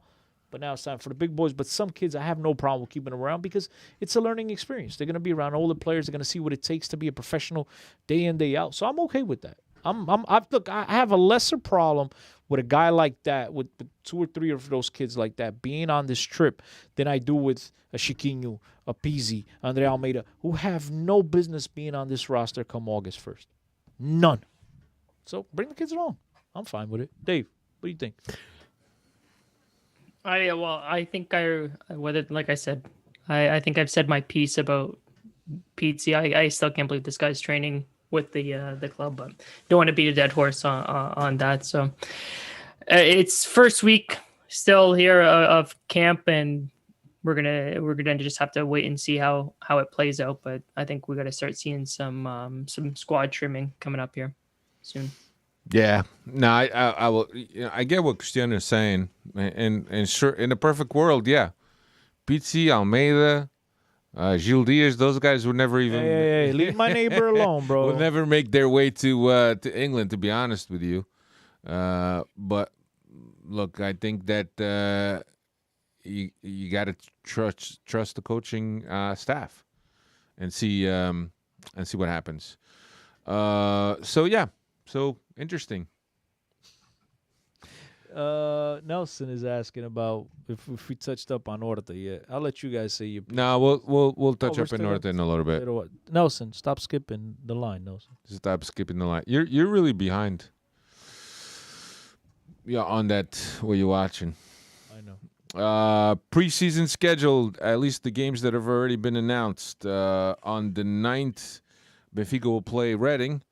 but now it's time for the big boys. But some kids, I have no problem with keeping them around because it's a learning experience. They're gonna be around older players. They're gonna see what it takes to be a professional day in, day out. So I'm okay with that. I have a lesser problem with a guy like that, with 2 or 3 of those kids like that being on this trip than I do with a Chiquinho, a Pizzi, André Almeida, who have no business being on this roster come August 1st. None. So bring the kids along. I'm fine with it. Dave, what do you think? I think like I said, I think I've said my piece about Pizzi. I still can't believe this guy's training with the club, but don't want to beat a dead horse on that. So It's first week still here of camp, and we're gonna just have to wait and see how it plays out. But I think we're gonna start seeing some squad trimming coming up here soon. Yeah, no, I will. I get what Cristiano is saying, and sure, in a perfect world, yeah, Pizzi, Almeida, Gil Diaz, those guys would never even. Hey, leave my neighbor alone, bro. Will never make their way to England. To be honest with you, but look, I think that you got to trust the coaching staff and see what happens. So yeah, so interesting. Nelson is asking about if we touched up on Horta yet. I'll let you guys say your piece. No, we'll touch we're up in still North in a little bit. Little what? Nelson, stop skipping the line, Nelson. Stop skipping the line. You're really behind. Yeah, on that what you're watching. I know. Preseason scheduled, at least the games that have already been announced. On the 9th, Benfica will play Reading.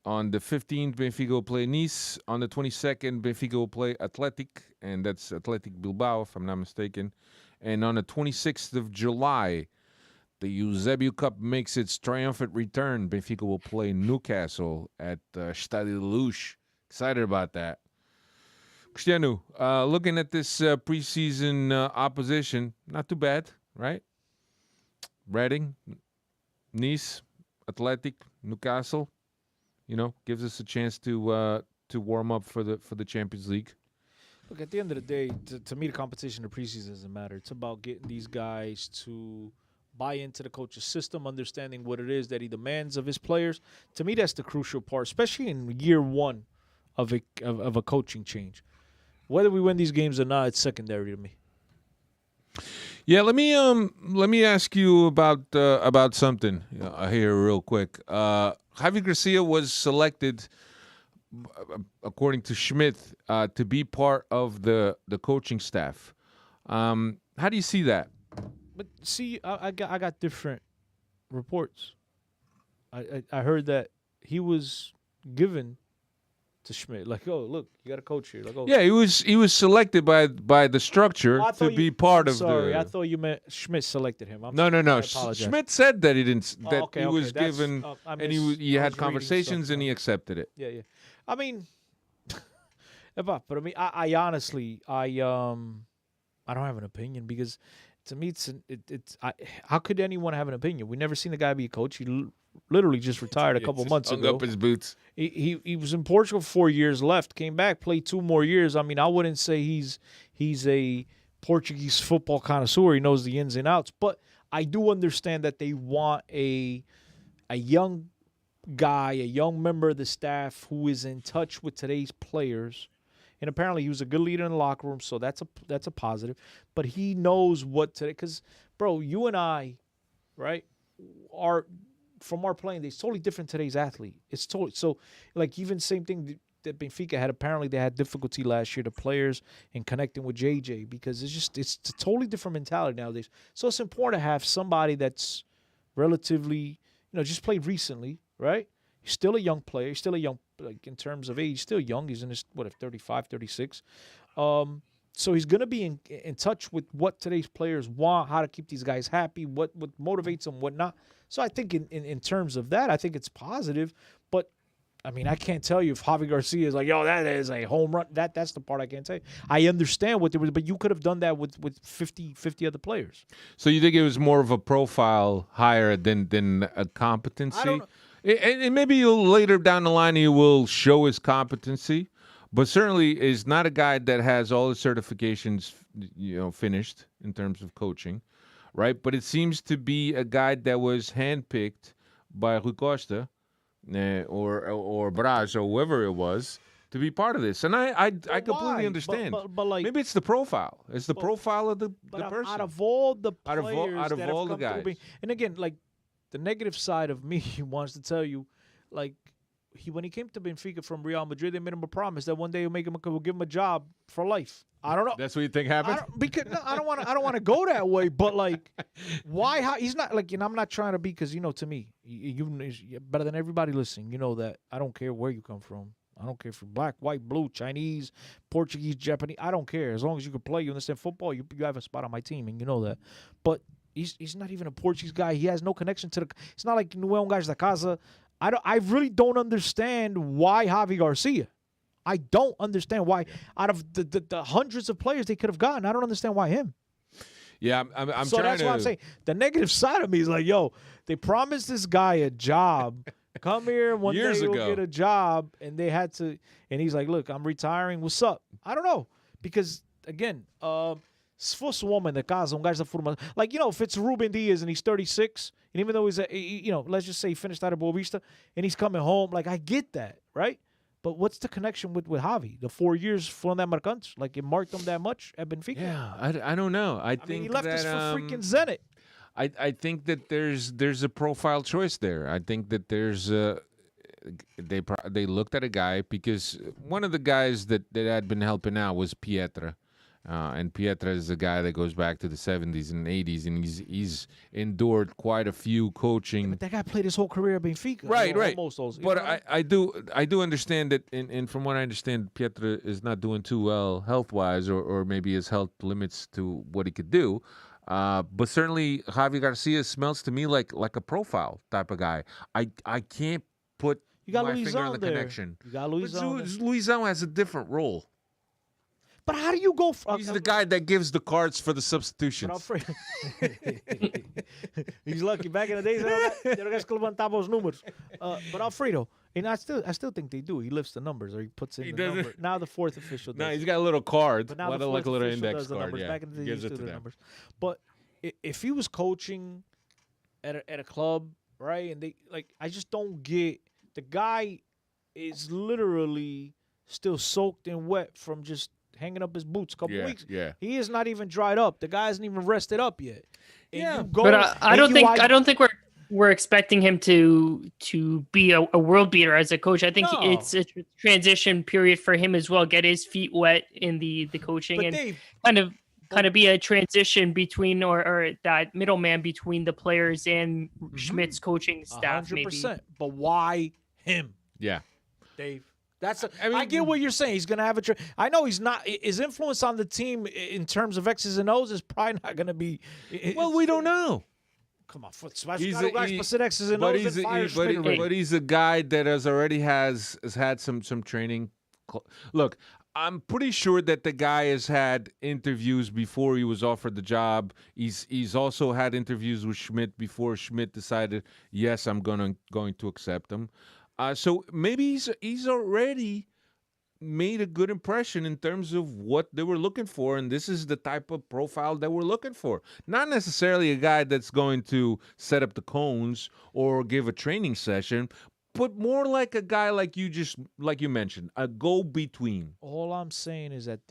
On the 15th, Benfica will play Nice. On the 22nd, Benfica will play Athletic, and that's Athletic Bilbao, if I'm not mistaken. And on the 26th of July, the Eusebio Cup makes its triumphant return. Benfica will play Newcastle at Stadio de Luz. Excited about that. Cristiano, looking at this preseason opposition, not too bad, right? Reading, Nice, Athletic, Newcastle. Gives us a chance to warm up for the Champions League. Look, at the end of the day, to me, the competition in the preseason doesn't matter. It's about getting these guys to buy into the coach's system, understanding what it is that he demands of his players. To me, that's the crucial part, especially in year one of a coaching change. Whether we win these games or not, it's secondary to me. Yeah, let me ask you about something here real quick. Javi Gracia was selected, according to Schmidt, to be part of the coaching staff. How do you see that? But see, I got different reports. I heard that he was given to Schmidt, like, oh, look, you got a coach here. Like, oh, yeah, he was selected by the structure to be part of sorry, the. I thought you meant Schmidt selected him. No. Sorry, Schmidt said that he didn't. That okay, he was that's- given, and he I had was reading conversations, stuff, and he accepted it. Yeah. I mean, but I mean, I honestly, I don't have an opinion because to me, how could anyone have an opinion? We never seen the guy be a coach. He literally just retired a couple months hung ago. up his boots. He was in Portugal 4 years left, came back, played 2 more years. I mean, I wouldn't say he's a Portuguese football connoisseur. He knows the ins and outs, but I do understand that they want a young guy, a young member of the staff who is in touch with today's players. And apparently he was a good leader in the locker room, so that's a positive. But he knows what today, because, bro, you and I, right, are from our playing days totally different today's athlete. It's totally so. Like even same thing that Benfica had. Apparently they had difficulty last year, the players, in connecting with JJ because it's a totally different mentality nowadays. So it's important to have somebody that's relatively, just played recently, right? He's still a young player. He's still a young, like in terms of age, still young. He's in his 35, 36. So he's gonna be in touch with what today's players want, how to keep these guys happy, what motivates them, what not. So I think in terms of that, I think it's positive. But I mean, I can't tell you if Javi Garcia is like, yo, that is a home run. That's the part I can't tell you. I understand what there was, but you could have done that with 50 other players. So you think it was more of a profile hire than a competency? I don't know. And maybe you'll later down the line he will show his competency, but certainly is not a guy that has all the certifications, finished in terms of coaching, right? But it seems to be a guy that was handpicked by Rui Costa or Braz or whoever it was to be part of this, and I completely why? understand. But like, maybe it's the profile. It's the profile of the person. out of all the Out of players all that have the come through guys. and again, like the negative side of me wants to tell you, like when he came to Benfica from Real Madrid, they made him a promise that one day we'll give him a job for life. I don't know. That's what you think happened? I don't want to go that way, but like, why? How he's not like, I'm not trying to be because to me, you're better than everybody listening. You know that I don't care where you come from. I don't care if you're black, white, blue, Chinese, Portuguese, Japanese. I don't care. As long as you can play, you understand football, you have a spot on my team, and you know that. But he's not even a Portuguese guy. He has no connection to the. It's not like Nuevo Guys da Casa. I really don't understand why Javi Garcia. I don't understand why. Out of the hundreds of players they could have gotten, I don't understand why him. Yeah, I'm So trying that's to. why I'm saying the negative side of me is like, yo, they promised this guy a job. Come here one Years day you'll ago. get a job, and they had to. And he's like, look, I'm retiring. What's up? I don't know because again, se fosse homem da casa, gajo da forma, like if it's Ruben Diaz and he's 36, and even though he's let's just say he finished out of Boa Vista and he's coming home, like I get that, right? But what's the connection with Javi? The 4 years from that Marcantes, like it marked him that much at Benfica. Yeah, I don't know. I I think mean, he left that, us for freaking Zenit. I think that there's a profile choice there. I think that there's they looked at a guy because one of the guys that had been helping out was Pietra. And Pietra is a guy that goes back to the 70s and 80s, and he's endured quite a few coaching. But that guy played his whole career at Benfica. Right. Almost those. But I do understand that, and from what I understand, Pietra is not doing too well health-wise, or maybe his health limits to what he could do. But certainly Javi Garcia smells to me like a profile type of guy. I can't put You got my finger on Luizão the there. connection. You got But Luizão. Luizão has a different role. But how do you go? He's the guy that gives the cards for the But substitutions. Alfredo, he's lucky. Back in the days, they don't guys levantava os números. But Alfredo, and I still think they do. He lifts the numbers, or he puts in He the doesn't- number. Now the fourth official does. No, he's got a little card. But now like the fourth a little official index does the card. numbers. Yeah, Back in the day, he gives used it to to do the them. numbers. But if he was coaching at a club, right, and they I just don't get the guy is literally still soaked and wet from just hanging up his boots a couple weeks. Yeah. He is not even dried up. The guy isn't even rested up yet. And Yeah, you go, But I and don't you- think I don't think we're expecting him to be a world beater as a coach. I think No. it's a transition period for him as well. Get his feet wet in the coaching But and Dave, kind of be a transition between or that middleman between the players and Schmidt's coaching staff. 100%. Maybe But why him, Yeah. Dave? That's I I get what you're saying. He's going to have a. I know he's not. His influence on the team in terms of X's and O's is probably not going to be. Well, we don't know. Come on, X's He's and but O's he's and fire a, Schmidt already. but he's a guy that has had some training. Look, I'm pretty sure that the guy has had interviews before he was offered the job. He's also had interviews with Schmidt before Schmidt decided, yes, I'm going to accept him. So maybe he's already made a good impression in terms of what they were looking for, and this is the type of profile that we're looking for. Not necessarily a guy that's going to set up the cones or give a training session, but more like a guy like you mentioned, a go-between. All I'm saying is that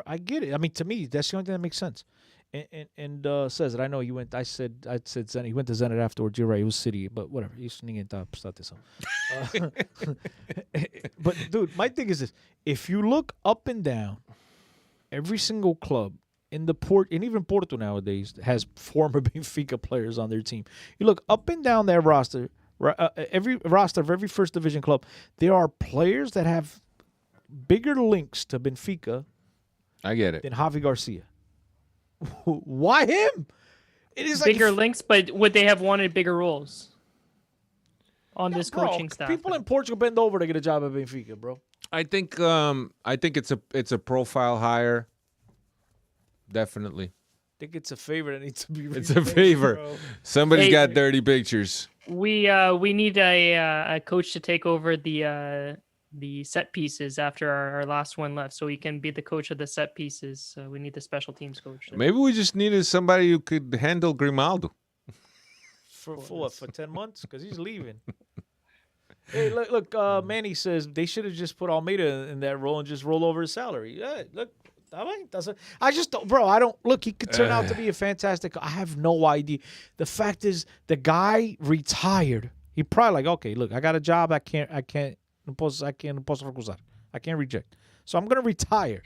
I get it. I mean, to me, that's the only thing that makes sense. And says it. I know you went. I said Zenit. He went to Zenit afterwards. You're right. It was City, but whatever. Ninguém tá a prestar atenção. But dude, my thing is this: if you look up and down, every single club in the and even Porto nowadays has former Benfica players on their team. You look up and down that roster. Every roster of every first division club, there are players that have bigger links to Benfica I get it. than Javi Garcia. Why him? It is bigger like links, but would they have wanted bigger roles on this bro, coaching staff? People in Portugal bend over to get a job at Benfica, bro. I think it's a profile hire. Definitely. I think it's a favor that needs to be. It's a repaid, favor. bro. Somebody's Hey. got dirty pictures. We need a coach to take over the set pieces after our last one left, so he can be the coach of the set pieces. We need the special teams coach. there. Maybe we just needed somebody who could handle Grimaldo. For what? For 10 months? Because he's leaving. Hey, look. Manny says they should have just put Almeida in that role and just roll over his salary. Yeah, look. I just don't, bro. I don't look. He could turn out to be a fantastic. I have no idea. The fact is, the guy retired. He probably like, okay, look, I got a job. I can't recusar. I can't reject. So I'm gonna retire.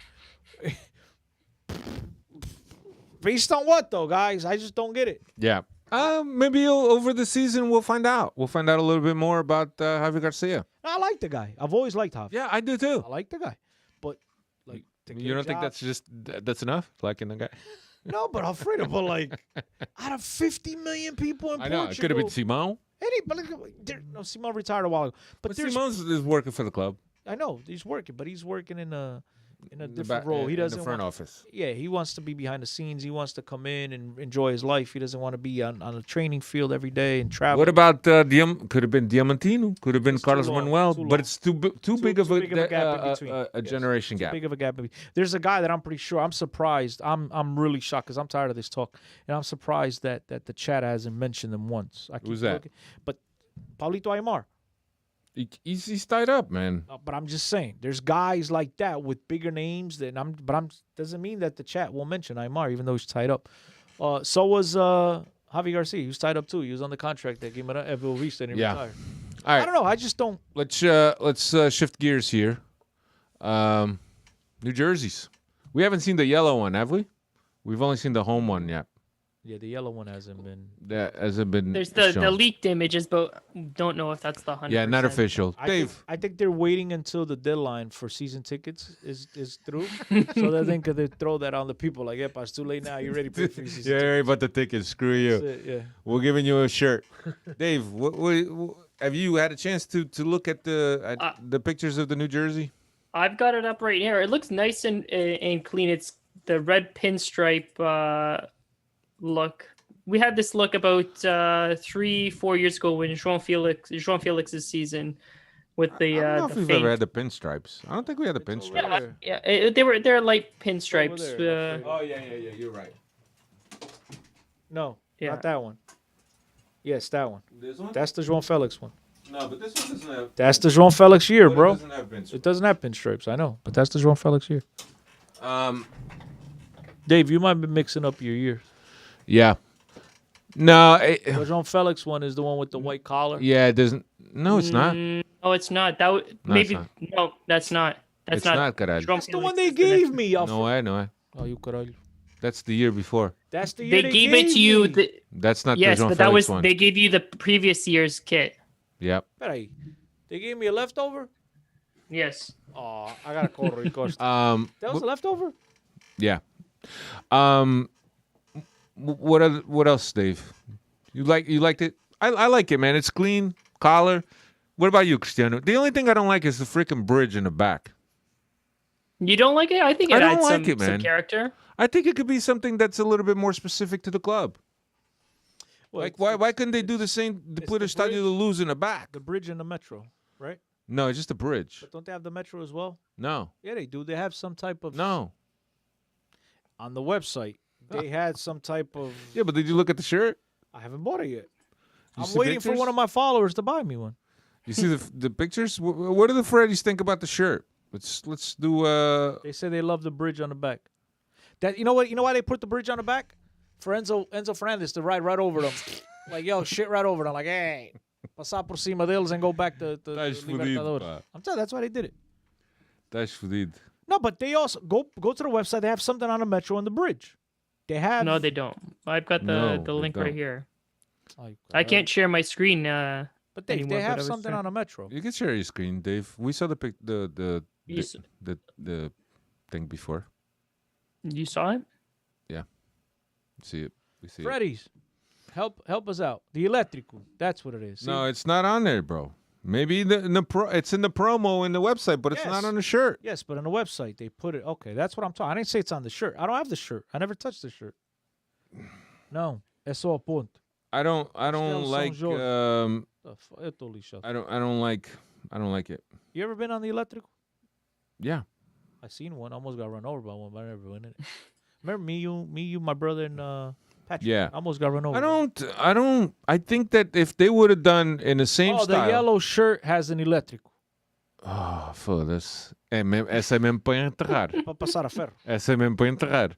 Based on what though, guys? I just don't get it. Yeah. Maybe over the season we'll find out. We'll find out a little bit more about Javi Garcia. I like the guy. I've always liked Javi. Yeah, I do too. I like the guy, but like to You get don't think jobs- that's enough? Liking the guy? no? But Alfredo, but like out of 50 million people in I know. It could have been Portugal, Simon. but no, Simon retired a while ago. But there's Simon's is working for the club. I know he's working, but he's working in a The different ba- role. He in doesn't the front want, office. Yeah, he wants to be behind the scenes. He wants to come in and enjoy his life. He doesn't want to be on a training field every day and travel. What about could have been Diamantino? Could have been It's too Carlos long, Manuel, too but long. it's too big of too a, big of a gap in between. a Yes, generation too gap. big of a gap. There's a guy that I'm pretty sure. I'm surprised. I'm really shocked because I'm tired of this talk, and I'm surprised that the chat hasn't mentioned him once. I keep Who's that? looking- But Paulito Aymar. He's tied up, man. But I'm just saying, there's guys like that with bigger names. Doesn't mean that the chat won't mention Aymar, even though he's tied up. So was Javi Garcia. He was tied up too. He was on the contract that Guimaraes Evo Vista and he Yeah. retired. All I right, don't know. I just don't. let's shift gears here. New jerseys. We haven't seen the yellow one, have we? We've only seen the home one yet. Yeah, the yellow one hasn't been. That hasn't been. There's the shown. leaked images, but don't know if that's the 100%. Yeah, not official. Dave. I think they're waiting until the deadline for season tickets is through, so they think they throw that on the people. Like, yep, it's too late now. You ready for free season? Yeah, tickets? right about the tickets. Screw you. That's it, yeah. We're giving you a shirt. Dave, have you had a chance to look at the pictures of the New Jersey? I've got it up right here. It looks nice and clean. It's the red pinstripe look. We had this look about 3-4 years ago when João Felix's season with the I don't know if the we've fake. ever had the pinstripes. I don't think we had the pinstripes. Yeah, they're light pinstripes. there, Oh yeah, you're right. No, Yeah. not that one. Yes, that one. This one? That's the João Felix one. No, but this one doesn't have. That's the João Felix year, bro. It doesn't have pinstripes. It doesn't have pinstripes. I know, but that's the João Felix year. Um, Dave, you might be mixing up your years. yeah. No, The João Felix one is the one with the white collar. yeah, it doesn't. No, it's not. No, it's not. That No, it's maybe not. no, that's not. That's It's not. not, caralho. João That's the Felix one they is the next gave one. me. No way, no way. Oh, you caralho. That's the year before. That's the year They gave it to you. me. That's not Yes, the João but that Felix was one. they gave you the previous year's kit. Yep. Peraí. They gave me a leftover? Yes. Oh, I gotta call Rui Costa. That was a leftover? Yeah. What else, Dave? You liked it? I like it, man. It's clean, collar. What about you, Cristiano? The only thing I don't like is the freaking bridge in the back. You don't like it? I think I it don't adds like some, it, man. some character. I think it could be something that's a little bit more specific to the club. Well, Like it's why couldn't they do the same? They it's put the a Stadio bridge. de Luz in the back. the bridge and the metro, right? No, it's just a bridge. But don't they have the metro as well? No, Yeah, they do. They have some type of no. on the website. They had some type of. Yeah, but did you look at the shirt? I haven't bought it yet. You I'm see waiting for pictures? one of my followers to buy me one. You see the pictures? What do the Freddies think about the shirt? Let's do. They say they love the bridge on the back. That you know what? You know why they put the bridge on the back? For Enzo Fernandez to ride right over them. Like, yo, shit right over them. Like, hey, pasar por cima deles and go back to Estás fudido, Libertadores. pá. I'm telling you, that's why they did it. That's fodido. No, but they also go to the website. They have something on the metro and the bridge. They have. No, they don't. I've got No, the they link right don't. here. Like, I can't share my screen. But they anymore, have but I was something trying- on the metro. You can share your screen, Dave. We saw the You s- the thing before. You saw it? See it. We see it. Freddy's, help us out. The electrical. That's what it is. See? No, it's not on there, bro. Maybe it's in the promo in the website, but it's not Yes. on the shirt. Yes, but on the website they put it. Okay, that's what I'm talking. I didn't say it's on the shirt. I don't have the shirt. I never touched the shirt. No, eso a ponto. I don't Still like São Jorge. Eu tô lixado. I don't like it. You ever been on the electrical? Yeah. I seen one. Almost got run over by one, but I never went in it. Remember me, you, my brother, and Patrick? Yeah. Almost got run over. I think that if they would have done in the same Oh, style. the yellow shirt has an electrical. Oh, foda-se. Essa é mesmo para enterrar. Para passar a ferro. Essa é mesmo para enterrar.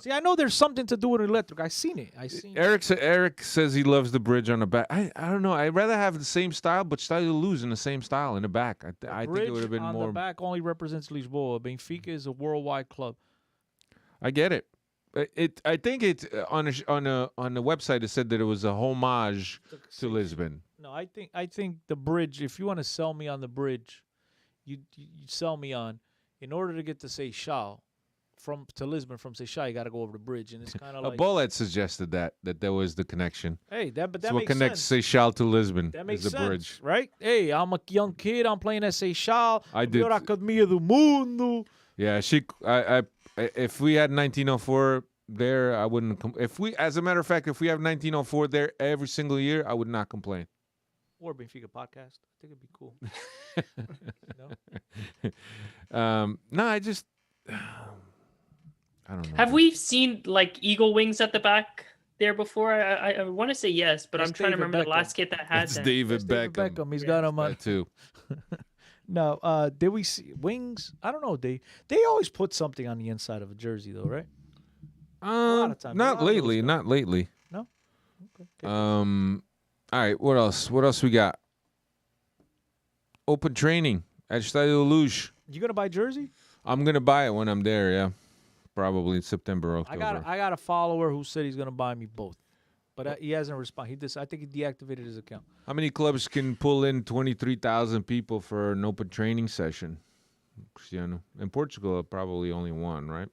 See, I know there's something to do with electric. I seen it. Eric says he loves the bridge on the back. I don't know. I'd rather have the same style, but Stadio Luz in the same style in the back. I think it would have been on more. the back only represents Lisboa. Benfica is a worldwide club. I get it. I think it on the website it said that it was a homage to Lisbon. No, I think the bridge. If you want to sell me on the bridge, you sell me on. In order to get to Seychelles to Lisbon from Seychelles, you got to go over the bridge, and it's kind of A like bullet suggested that there was the connection. hey, but that So what makes connects sense. Seychelles to Lisbon That makes is the sense, bridge. right? Hey, I'm a young kid. I'm playing at Seychelles. I A did. melhor academia do mundo. Yeah, if we had 1904 there, I wouldn't. As a matter of fact, if we have 1904 there every single year, I would not complain. Or Benfica podcast. I think it'd be cool. No, I just, I don't know. Have we seen like eagle wings at the back there before? I want to say yes, but That's I'm trying to David remember the Beckham. last kid that had It's that. David David Beckham. Beckham. He's got him on. That too. No, did we see wings? I don't know. They always put something on the inside of a jersey, though, right? lot of times. A lot Not of those lately. guys. Not lately. No. Okay. All right. What else? What else we got? Open training at Stadio Luge. You gonna buy jersey? I'm gonna buy it when I'm there. Yeah, probably in September, October. I got a follower who said he's gonna buy me both, but he hasn't responded. I think he deactivated his account. How many clubs can pull in 23,000 people for an open training session? Cristiano. In Portugal, probably only one, right?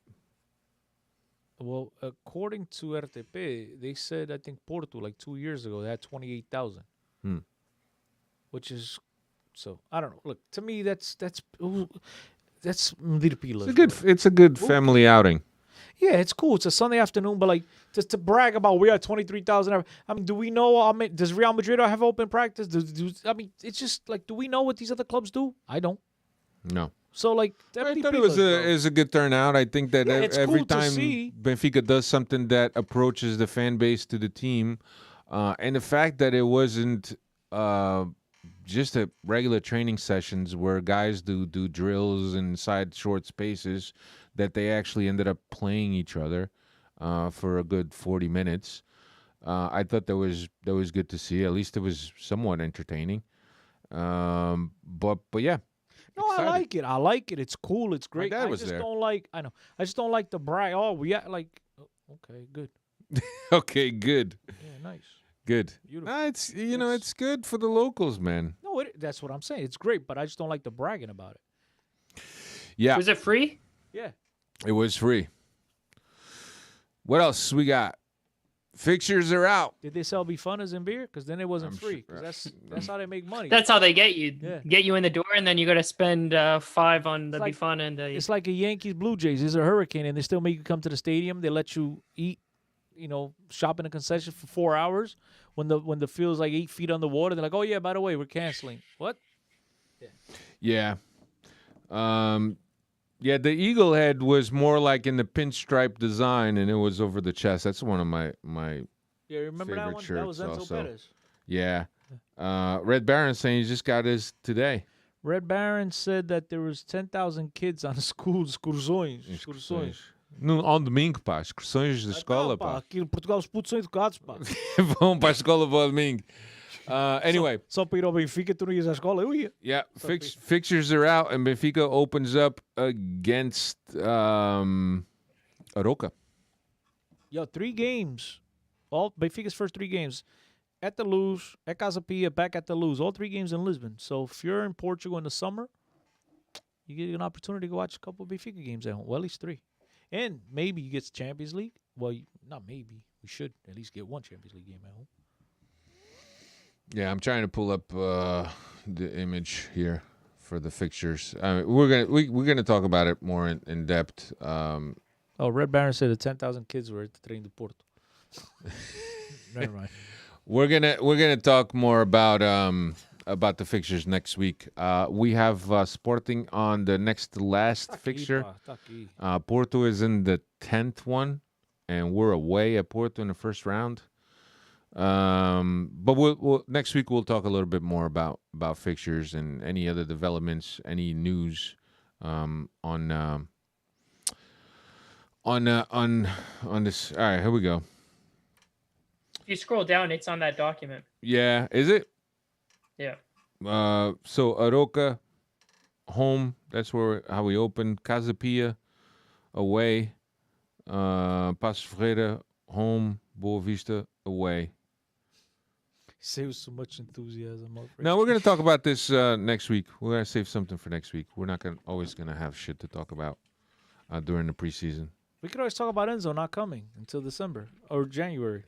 Well, according to RTP, they said I think Porto like 2 years ago they had 28,000, which is so I don't know. Look, to me that's It's a good family outing. Yeah, it's cool. It's a Sunday afternoon, but like just to brag about we are 23,000. I mean, do we know? I mean, does Real Madrid have open practice? I mean, it's just like, do we know what these other clubs do? I don't. No. So like, I thought it was a good turnout. I think that Yeah, it's every cool to time see. Benfica does something that approaches the fan base to the team, and the fact that it wasn't just a regular training sessions where guys do drills inside short spaces, that they actually ended up playing each other for a good 40 minutes. I thought that was good to see. At least it was somewhat entertaining. But yeah. No, Excited. I like it. It's cool. It's great. dad I was just there. don't like. I know. I just don't like the brag. Oh, we are like. Okay, good. Okay, good. Yeah, nice. Good. Beautiful. Nah, it's it's good for the locals, man. No, that's what I'm saying. It's great, but I just don't like the bragging about it. Yeah, Was it free? Yeah. it was free. What else we got? Fixtures are out. Did they sell befunners and beer? Because then it wasn't I'm free. sure- Because that's how they make money. That's how they get you. Yeah. Get you in the door, and then you got to spend $5 on the like- Bifana and the. It's like a Yankees Blue Jays. There's a hurricane, and they still make you come to the stadium. They let you eat, shop in a concession for 4 hours. When the field's like 8 feet underwater, they're like, "Oh yeah, by the way, we're canceling." What? Yeah. Yeah, the eagle head was more like in the pinstripe design, and it was over the chest. That's one of my Yeah, remember that Favorite one? That was shirts Enzo also. Perez. yeah. Red Baron saying he just got his today. Red Baron said that there was 10,000 kids on excursões. No, on domingo, pá. Excursões da escola, Não, pá, pá. aqui em Portugal os putos são educados, pá. Vão para a escola para o domingo. Anyway, Só para ir ao Benfica, tu não ias à escola? Eu ia. yeah, fixtures are out, and Benfica opens up against Aroca. Yo, 3 games. All Benfica's first 3 games. At the Luz, at Casa Pia, back at the Luz. All 3 games in Lisbon. So if you're in Portugal in the summer, you get an opportunity to watch a couple of Benfica games at home. Well, at least 3. And maybe you get the Champions League. Well, not maybe. We should at least get one Champions League game at home. Yeah, I'm trying to pull up the image here for the fixtures. We're gonna talk about it more in depth. Oh, Red Baron said the 10,000 kids were at the Trem do Porto. Never mind. We're gonna talk more about the fixtures next week. We have Sporting on the next to last fixture. Tá aqui. Porto is in the 10th one, and we're away at Porto in the first round. But we'll next week we'll talk a little bit more about fixtures and any other developments, any news on this. All right, here we go. If you scroll down, it's on that document. Yeah, is it? Yeah. So Aroca home. That's how we open. Casa Pia away. Paços Ferreira, home. Boa Vista, away. Say with so much enthusiasm. Now we're going to talk about this next week. We're going to save something for next week. We're not always going to have shit to talk about during the preseason. We could always talk about Enzo not coming until December or January.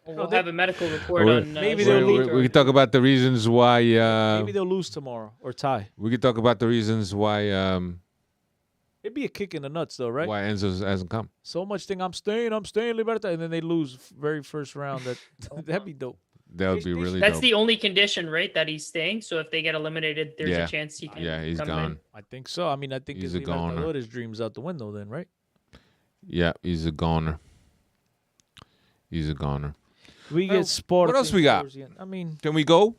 We'll have a medical report Or on. maybe they'll lose. We could talk about the reasons why. Maybe they'll lose tomorrow or tie. We could talk about the reasons why. It'd be a kick in the nuts, though, right? Why Enzo hasn't come? So much thing. I'm staying, Libertad, and then they lose very first round. That'd be dope. That would be really That's dope. the only condition, right? That he's staying. So if they get eliminated, there's Yeah. a chance he can. Yeah, he's come gone. in. I think so. I mean, I think He's his a goner. Libertadores dreams out the window. Then, right? Yeah, he's a goner. He's a goner. We get sport. what else we got? I mean, Can we go?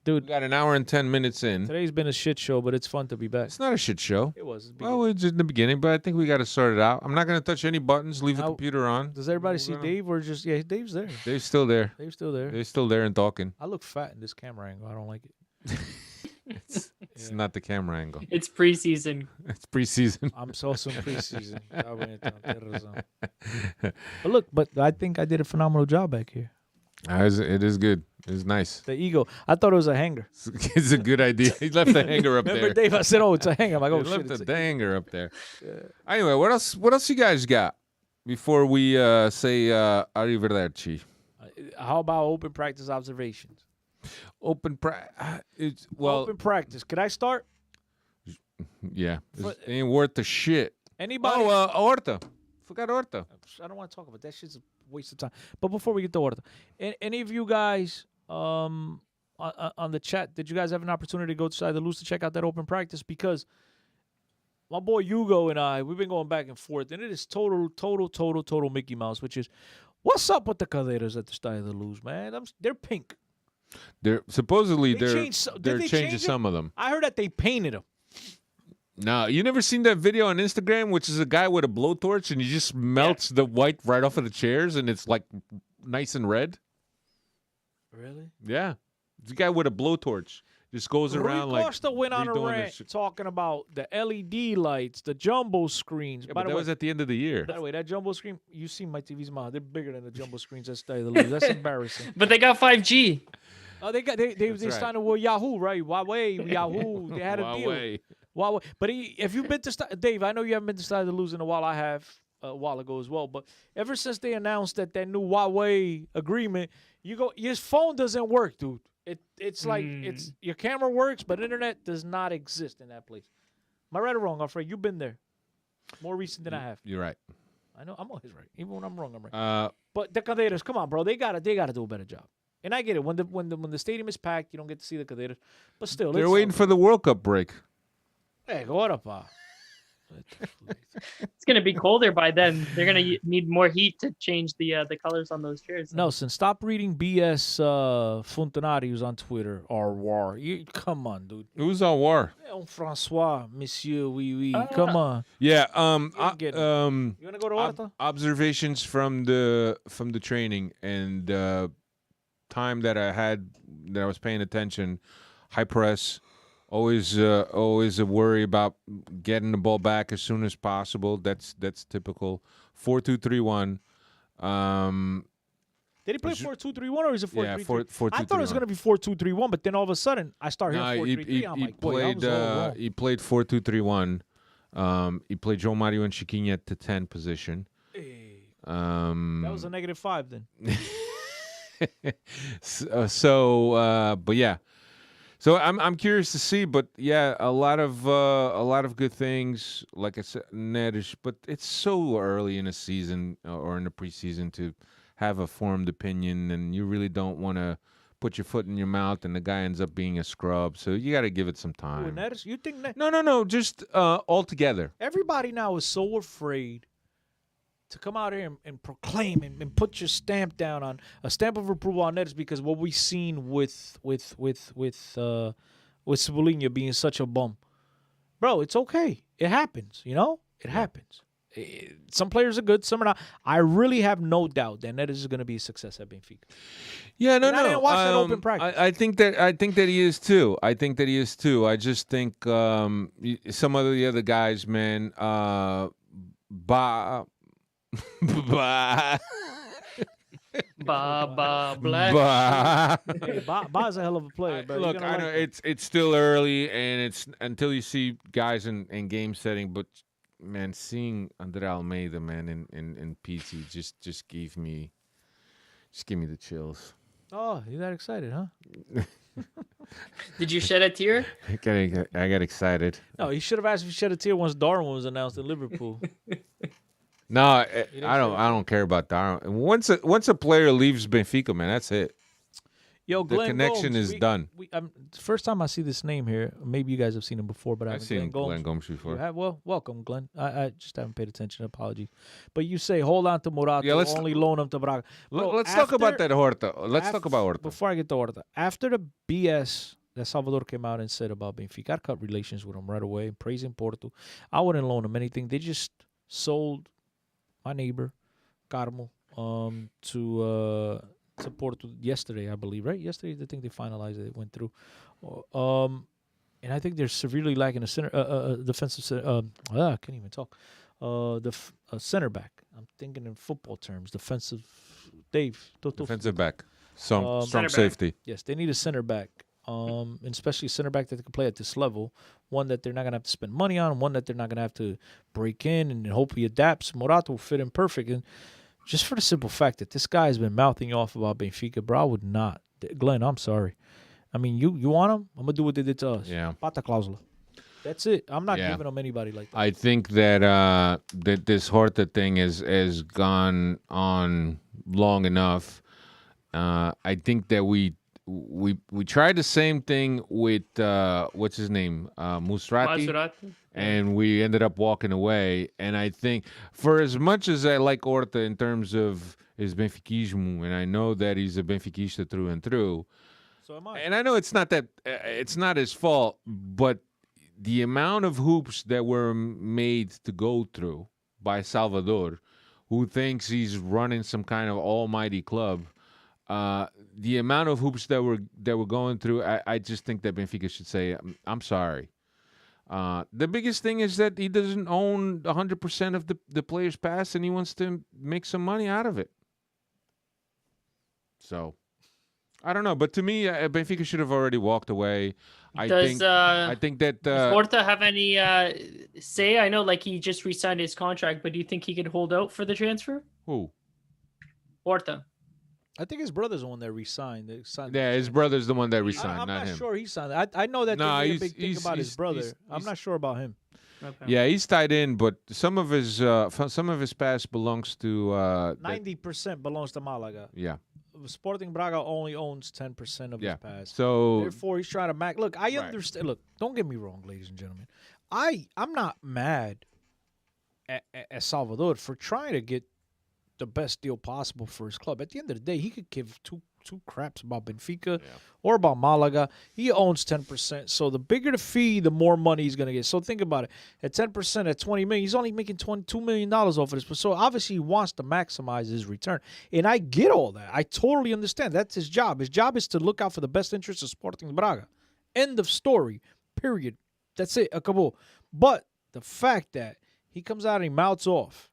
dude, We got an hour and 10 minutes in. today's been a shit show, but it's fun to be back. It's not a shit show. It was. Well, it's in the beginning, but I think we got to sort it out. I'm not going to touch any buttons. Leave the Now- computer on. Does everybody We're see gonna- Dave or just Dave's there? Dave's still there. Dave's still there. They're still there and talking. I look fat in this camera angle. I don't like it. It's not the camera angle. It's preseason. It's preseason. I'm so in preseason. But look, I think I did a phenomenal job back here. It is good. It's nice. The ego. I thought it was a hanger. It's a good idea. He left the hanger up Remember, there. Dave? I said, "Oh, it's a hanger." I'm like, He "Oh shit!" left It's the hanger up there. Anyway, what else? What else you guys got before we say arrivederci? How about open practice observations? Open practice. Well, Open practice. Could I start? yeah. It ain't worth the shit. Anybody? Oh, Horta. Forgot Horta. I don't want to talk about that. Shit's a waste of time. But before we get to order, any of you guys on the chat, did you guys have an opportunity to go to the Luz to check out that open practice? Because my boy Hugo and I, we've been going back and forth, and it is total Mickey Mouse, which is, what's up with the caderas at the Style of the Luz, man? They're pink. They're supposedly They they're changed did they're they changing change some of them. I heard that they painted them. No, you never seen that video on Instagram, which is a guy with a blowtorch and he just melts the white right off of the chairs, and it's like nice and red. Really? Yeah, the guy with a blowtorch just goes around Rui like. Costa went on a redoing rant shit. talking about the LED lights, the jumbo screens. Yeah, By but the that way, was at the end of the year. by the way, that jumbo screen, you see my TV's mouth. They're bigger than the jumbo screens at Style of the Luz. That's embarrassing. But they got 5G. Oh, they right. signed with Yahoo, right? Huawei, Yahoo. They had a deal. Huawei. Huawei. But if you've been to Dave, I know you haven't been to Style of the Luz in a while. I have a while ago as well. But ever since they announced that new Huawei agreement, your phone doesn't work, dude. It's like your camera works, but internet does not exist in that place. Am I right or wrong, Alfred? You've been there. More recent than I have. You're right. I know I'm always right. Even when I'm wrong, I'm right. But the caderas, come on, bro. They gotta do a better job. And I get it. When the stadium is packed, you don't get to see the caderas. But still, They're waiting for the World Cup break. Hey, go up, pa. It's gonna be colder by then. They're gonna need more heat to change the colors on those chairs. Nelson, stop reading BS Funcionarios on Twitter or war. Come on, dude. Who's on war? Francois, Monsieur, oui. Come on. Yeah. get it. You wanna go to Horta? Observations from the training and time that I was paying attention. High press. Always a worry about getting the ball back as soon as possible. That's typical. 4-2-3-1. Did he play 4-2-3-1 or is it 4-3-3? Yeah, 4-2-3-1. I thought it was gonna be 4-2-3-1, but then all of a sudden I start hearing 4-3-3. I'm like, boy, I was all wrong. he played 4-2-3-1. He played João Mario and Chiquinha at the 10 position. Hey, That that was a -5 then. But yeah. So I'm curious to see, but yeah, a lot of good things. Like I said, Nedish, but it's so early in the season or in the preseason to have a formed opinion, and you really don't want to put your foot in your mouth, and the guy ends up being a scrub. So you got to give it some time. You think that No, just all together. everybody now is so afraid to come out here and proclaim and put your stamp down on a stamp of approval on Nets because what we've seen with Cebolinha being such a bum, bro. It's okay. It happens. It happens. Some players are good, some are not. I really have no doubt that Neres is going to be a success at Benfica. Yeah, no. And I didn't watch that open practice. I think that he is too. I just think some of the other guys, man. Ba. Ba. Baba Black. Ba. Hey, Ba's a hell of a player, bro. You're Look, gonna I like know him. it's still early, and it's until you see guys in game setting. But man, seeing Andre Almeida, man, in PT just gave me the chills. Oh, you're that excited, huh? Did you shed a tear? I got excited. No, he should have asked if he shed a tear once Darwin was announced in Liverpool. No, I say don't care about Darwin. Once a player leaves Benfica, man, that's it. Yo, The Glenn connection Gomes, is done. First time I see this name here. Maybe you guys have seen him before, but I I've haven't. seen Glenn Glenn Gomes You before. have? Well, welcome, Glenn. I just haven't paid attention. Apologies. But you say hold on to Morato. Yeah, let's- only loan him to Braga. Bro, Let's talk about after- that Horta. Let's talk about Horta. Before I get to Horta, after the BS that Salvador came out and said about Benfica, I cut relations with him right away, praising Porto. I wouldn't loan him anything. They just sold my neighbor, Carmo, to Porto yesterday, I believe, right? Yesterday, I think they finalized it. It went through. And I think they're severely lacking a center, defensive center. I can't even talk. Center back. I'm thinking in football terms. Defensive. Dave. Defensive back. Strong Center back. safety. Yes, they need a center back. And especially a center back that can play at this level. One that they're not gonna have to spend money on. One that they're not gonna have to break in and hope he adapts. Morato will fit in perfect. And just for the simple fact that this guy has been mouthing off about Benfica, bro, I would not. Glenn, I'm sorry. I mean, you want him? I'm gonna do what they did to us. Yeah. Pata clausula. That's it. I'm not Yeah. giving them anybody like that. I think that that this Horta thing has gone on long enough. I think that we tried the same thing with what's his name, Musrati, Maserati. and we ended up walking away. And I think, for as much as I like Horta in terms of his Benfiquismo, and I know that he's a Benfiquista through and through, So am I. and I know it's not his fault, but the amount of hoops that were made to go through by Salvador, who thinks he's running some kind of almighty club, the amount of hoops that were going through, I just think that Benfica should say, I'm sorry. The biggest thing is that he doesn't own 100% of the player's pass, and he wants to make some money out of it. So, I don't know. But to me, Benfica should have already walked away. I think that Does Horta have any say? I know, like, he just re-signed his contract, but do you think he could hold out for the transfer? who? Horta. I think his brother's the one that re-signed. Yeah, his brother's the one that resigned, I'm not not him. sure he signed. I know that No, they made a he's- big thing he's- about his he's- brother. he's- I'm not sure about him. Okay. Yeah, he's tied in, but some of his past belongs to 90% belongs to Malaga. yeah. Sporting Braga only owns 10% of Yeah. his pass. So Therefore, he's trying to Look, I Right. understand. Look, don't get me wrong, ladies and gentlemen. I'm not mad at Salvador for trying to get the best deal possible for his club. At the end of the day, he could give two craps about Benfica or about Malaga. He owns 10%. So the bigger the fee, the more money he's going to get. So think about it. At 10%, at $20 million, he's only making $22 million off of this. So obviously he wants to maximize his return. And I get all that. I totally understand. That's his job. His job is to look out for the best interests of Sporting Braga. End of story. Period. That's it. Acabou. But the fact that he comes out and he mouths off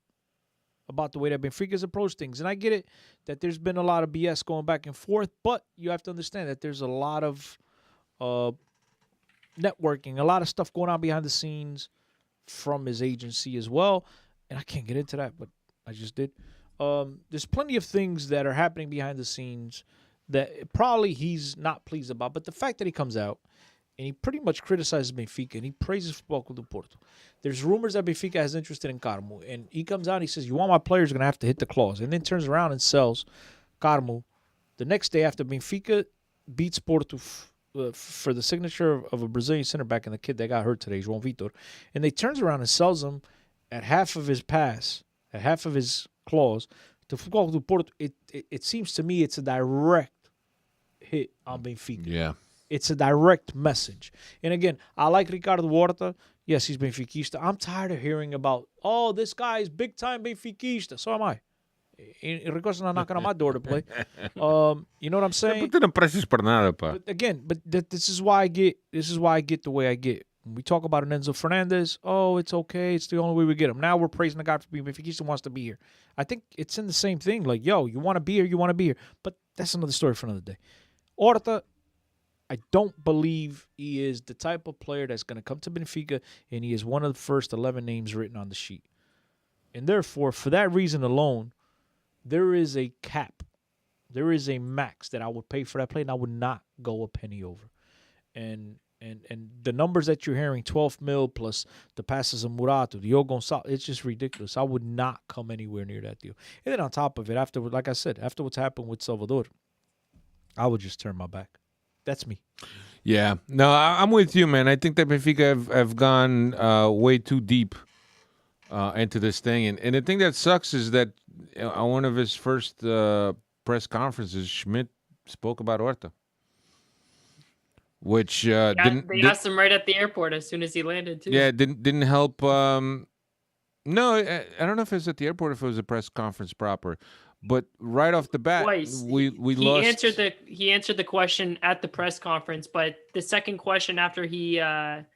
about the way that Benfica's approached things. And I get it that there's been a lot of BS going back and forth, but you have to understand that there's a lot of networking, a lot of stuff going on behind the scenes from his agency as well. And I can't get into that, but I just did. There's plenty of things that are happening behind the scenes that probably he's not pleased about. But the fact that he comes out and he pretty much criticizes Benfica and he praises Futebol Clube do Porto. There's rumors that Benfica has interest in Carmo, and he comes out and he says, "You want my players, you're going to have to hit the clause," and then turns around and sells Carmo the next day after Benfica beats Porto for the signature of a Brazilian center back and the kid that got hurt today, João Vitor, and they turns around and sells him at half of his pass, at half of his clause to Futebol Clube do Porto. It seems to me it's a direct hit on Benfica. yeah. It's a direct message. And again, I like Ricardo Horta. Yes, he's Benfiquista. I'm tired of hearing about, oh, this guy is big-time Benfiquista. So am I. Rico's not knocking on my door to play. You know what I'm saying? But não precisas para nada, pá. But again, this is why I get the way I get. When we talk about an Enzo Fernandez, oh, it's okay. It's the only way we get him. Now we're praising the guy for being Benfica. He still wants to be here. I think it's in the same thing. Like, yo, you want to be here, you want to be here. But that's another story for another day. Horta, I don't believe he is the type of player that's going to come to Benfica, and he is one of the first 11 names written on the sheet. And therefore, for that reason alone, there is a cap. There is a max that I would pay for that play, and I would not go a penny over. And the numbers that you're hearing, 12 mil plus the passes of Murato, Diogo Gonçalves, it's just ridiculous. I would not come anywhere near that deal. And then on top of it, after, like I said, after what's happened with Salvador, I would just turn my back. That's me. Yeah. No, I'm with you, man. I think that Benfica have gone way too deep into this thing. And the thing that sucks is that on one of his first press conferences, Schmidt spoke about Horta. Which They asked him right at the airport as soon as he landed, too. Yeah, didn't help. No, I don't know if it was at the airport or if it was a press conference proper. But right off the bat, Twice. we lost. He answered the question at the press conference, but the second question after he had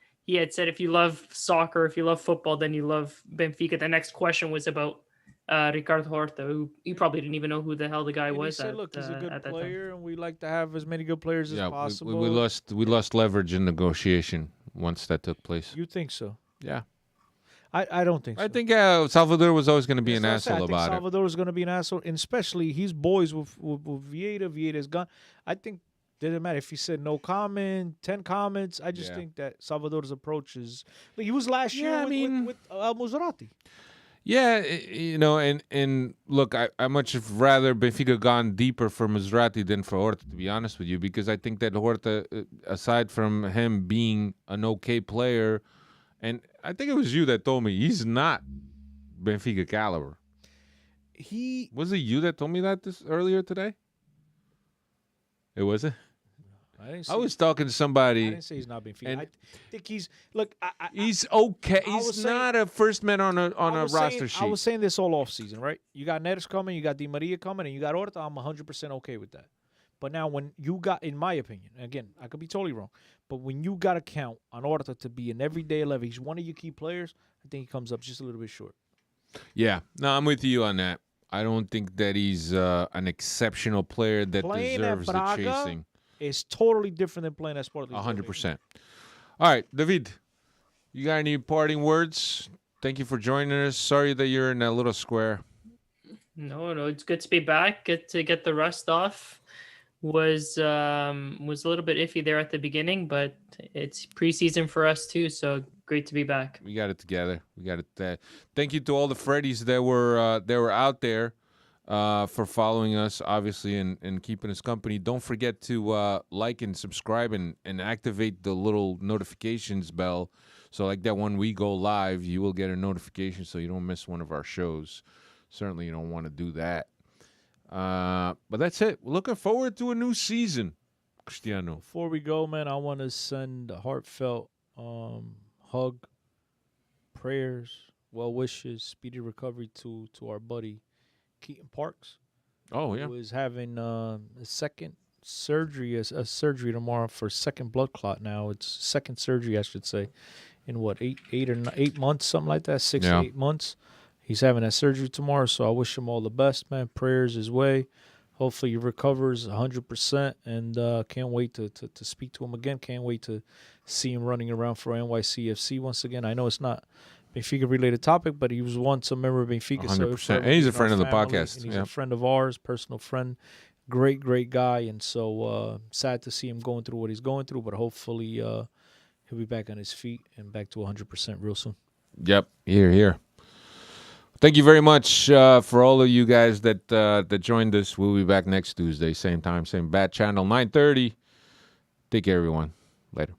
said, if you love soccer, if you love football, then you love Benfica. The next question was about Ricardo Horta, who he probably didn't even know who the hell the guy was. He said, look, he's a good player, and we like to have as many good players as possible. We lost leverage in negotiation once that took place. You think so? Yeah. I don't think so. I think Salvador was always going to be an asshole about it. Salvador was going to be an asshole, and especially he's boys with Vieira. Vieira's gone. I think it doesn't matter if he said no comment, 10 comments. I just think that Salvador's approach is like he was last year with Musrati. Yeah, and look, I much rather Benfica gone deeper for Musrati than for Horta, to be honest with you, because I think that Horta, aside from him being an okay player, and I think it was you that told me he's not Benfica caliber. Was it you that told me that earlier today? It was it? I was talking to somebody. I didn't say he's not Benfica. I think he's he's okay. He's not a first man on a roster sheet. I was saying this all off season, right? You got Neres coming, you got Di Maria coming, and you got Horta. I'm 100% okay with that. But now when you got, in my opinion, again, I could be totally wrong, but when you got to count on Horta to be an everyday 11, he's one of your key players, I think he comes up just a little bit short. Yeah. No, I'm with you on that. I don't think that he's an exceptional player that deserves the chasing. It's totally different than playing at Sport. 100%. All right, David, you got any parting words? Thank you for joining us. Sorry that you're in that little square. No, it's good to be back. Good to get the rust off. Was a little bit iffy there at the beginning, but it's preseason for us too, so great to be back. We got it together. We got it. Thank you to all the Freddies that were out there for following us, obviously, and keeping us company. Don't forget to like and subscribe and activate the little notifications bell. So like that when we go live, you will get a notification so you don't miss one of our shows. Certainly you don't want to do that. But that's it. We're looking forward to a new season, Cristiano. Before we go, man, I want to send a heartfelt hug, prayers, well wishes, speedy recovery to our buddy Keaton Parks. Oh, yeah. Who is having a second surgery, a surgery tomorrow for second blood clot now. It's second surgery, I should say, in what, 8 months, something like that, 6 to 8 months. He's having that surgery tomorrow, so I wish him all the best, man. Prayers his way. Hopefully he recovers 100%, and can't wait to speak to him again. Can't wait to see him running around for NYCFC once again. I know it's not Benfica-related topic, but he was once a member of Benfica. 100%. So and he's a friend of the podcast. And he's a friend of ours, personal friend. Great, great guy. And so sad to see him going through what he's going through, but hopefully he'll be back on his feet and back to 100% real soon. Yep, here. Thank you very much for all of you guys that joined us. We'll be back next Tuesday, same time, same bat channel, 9:30. Take care, everyone. Later.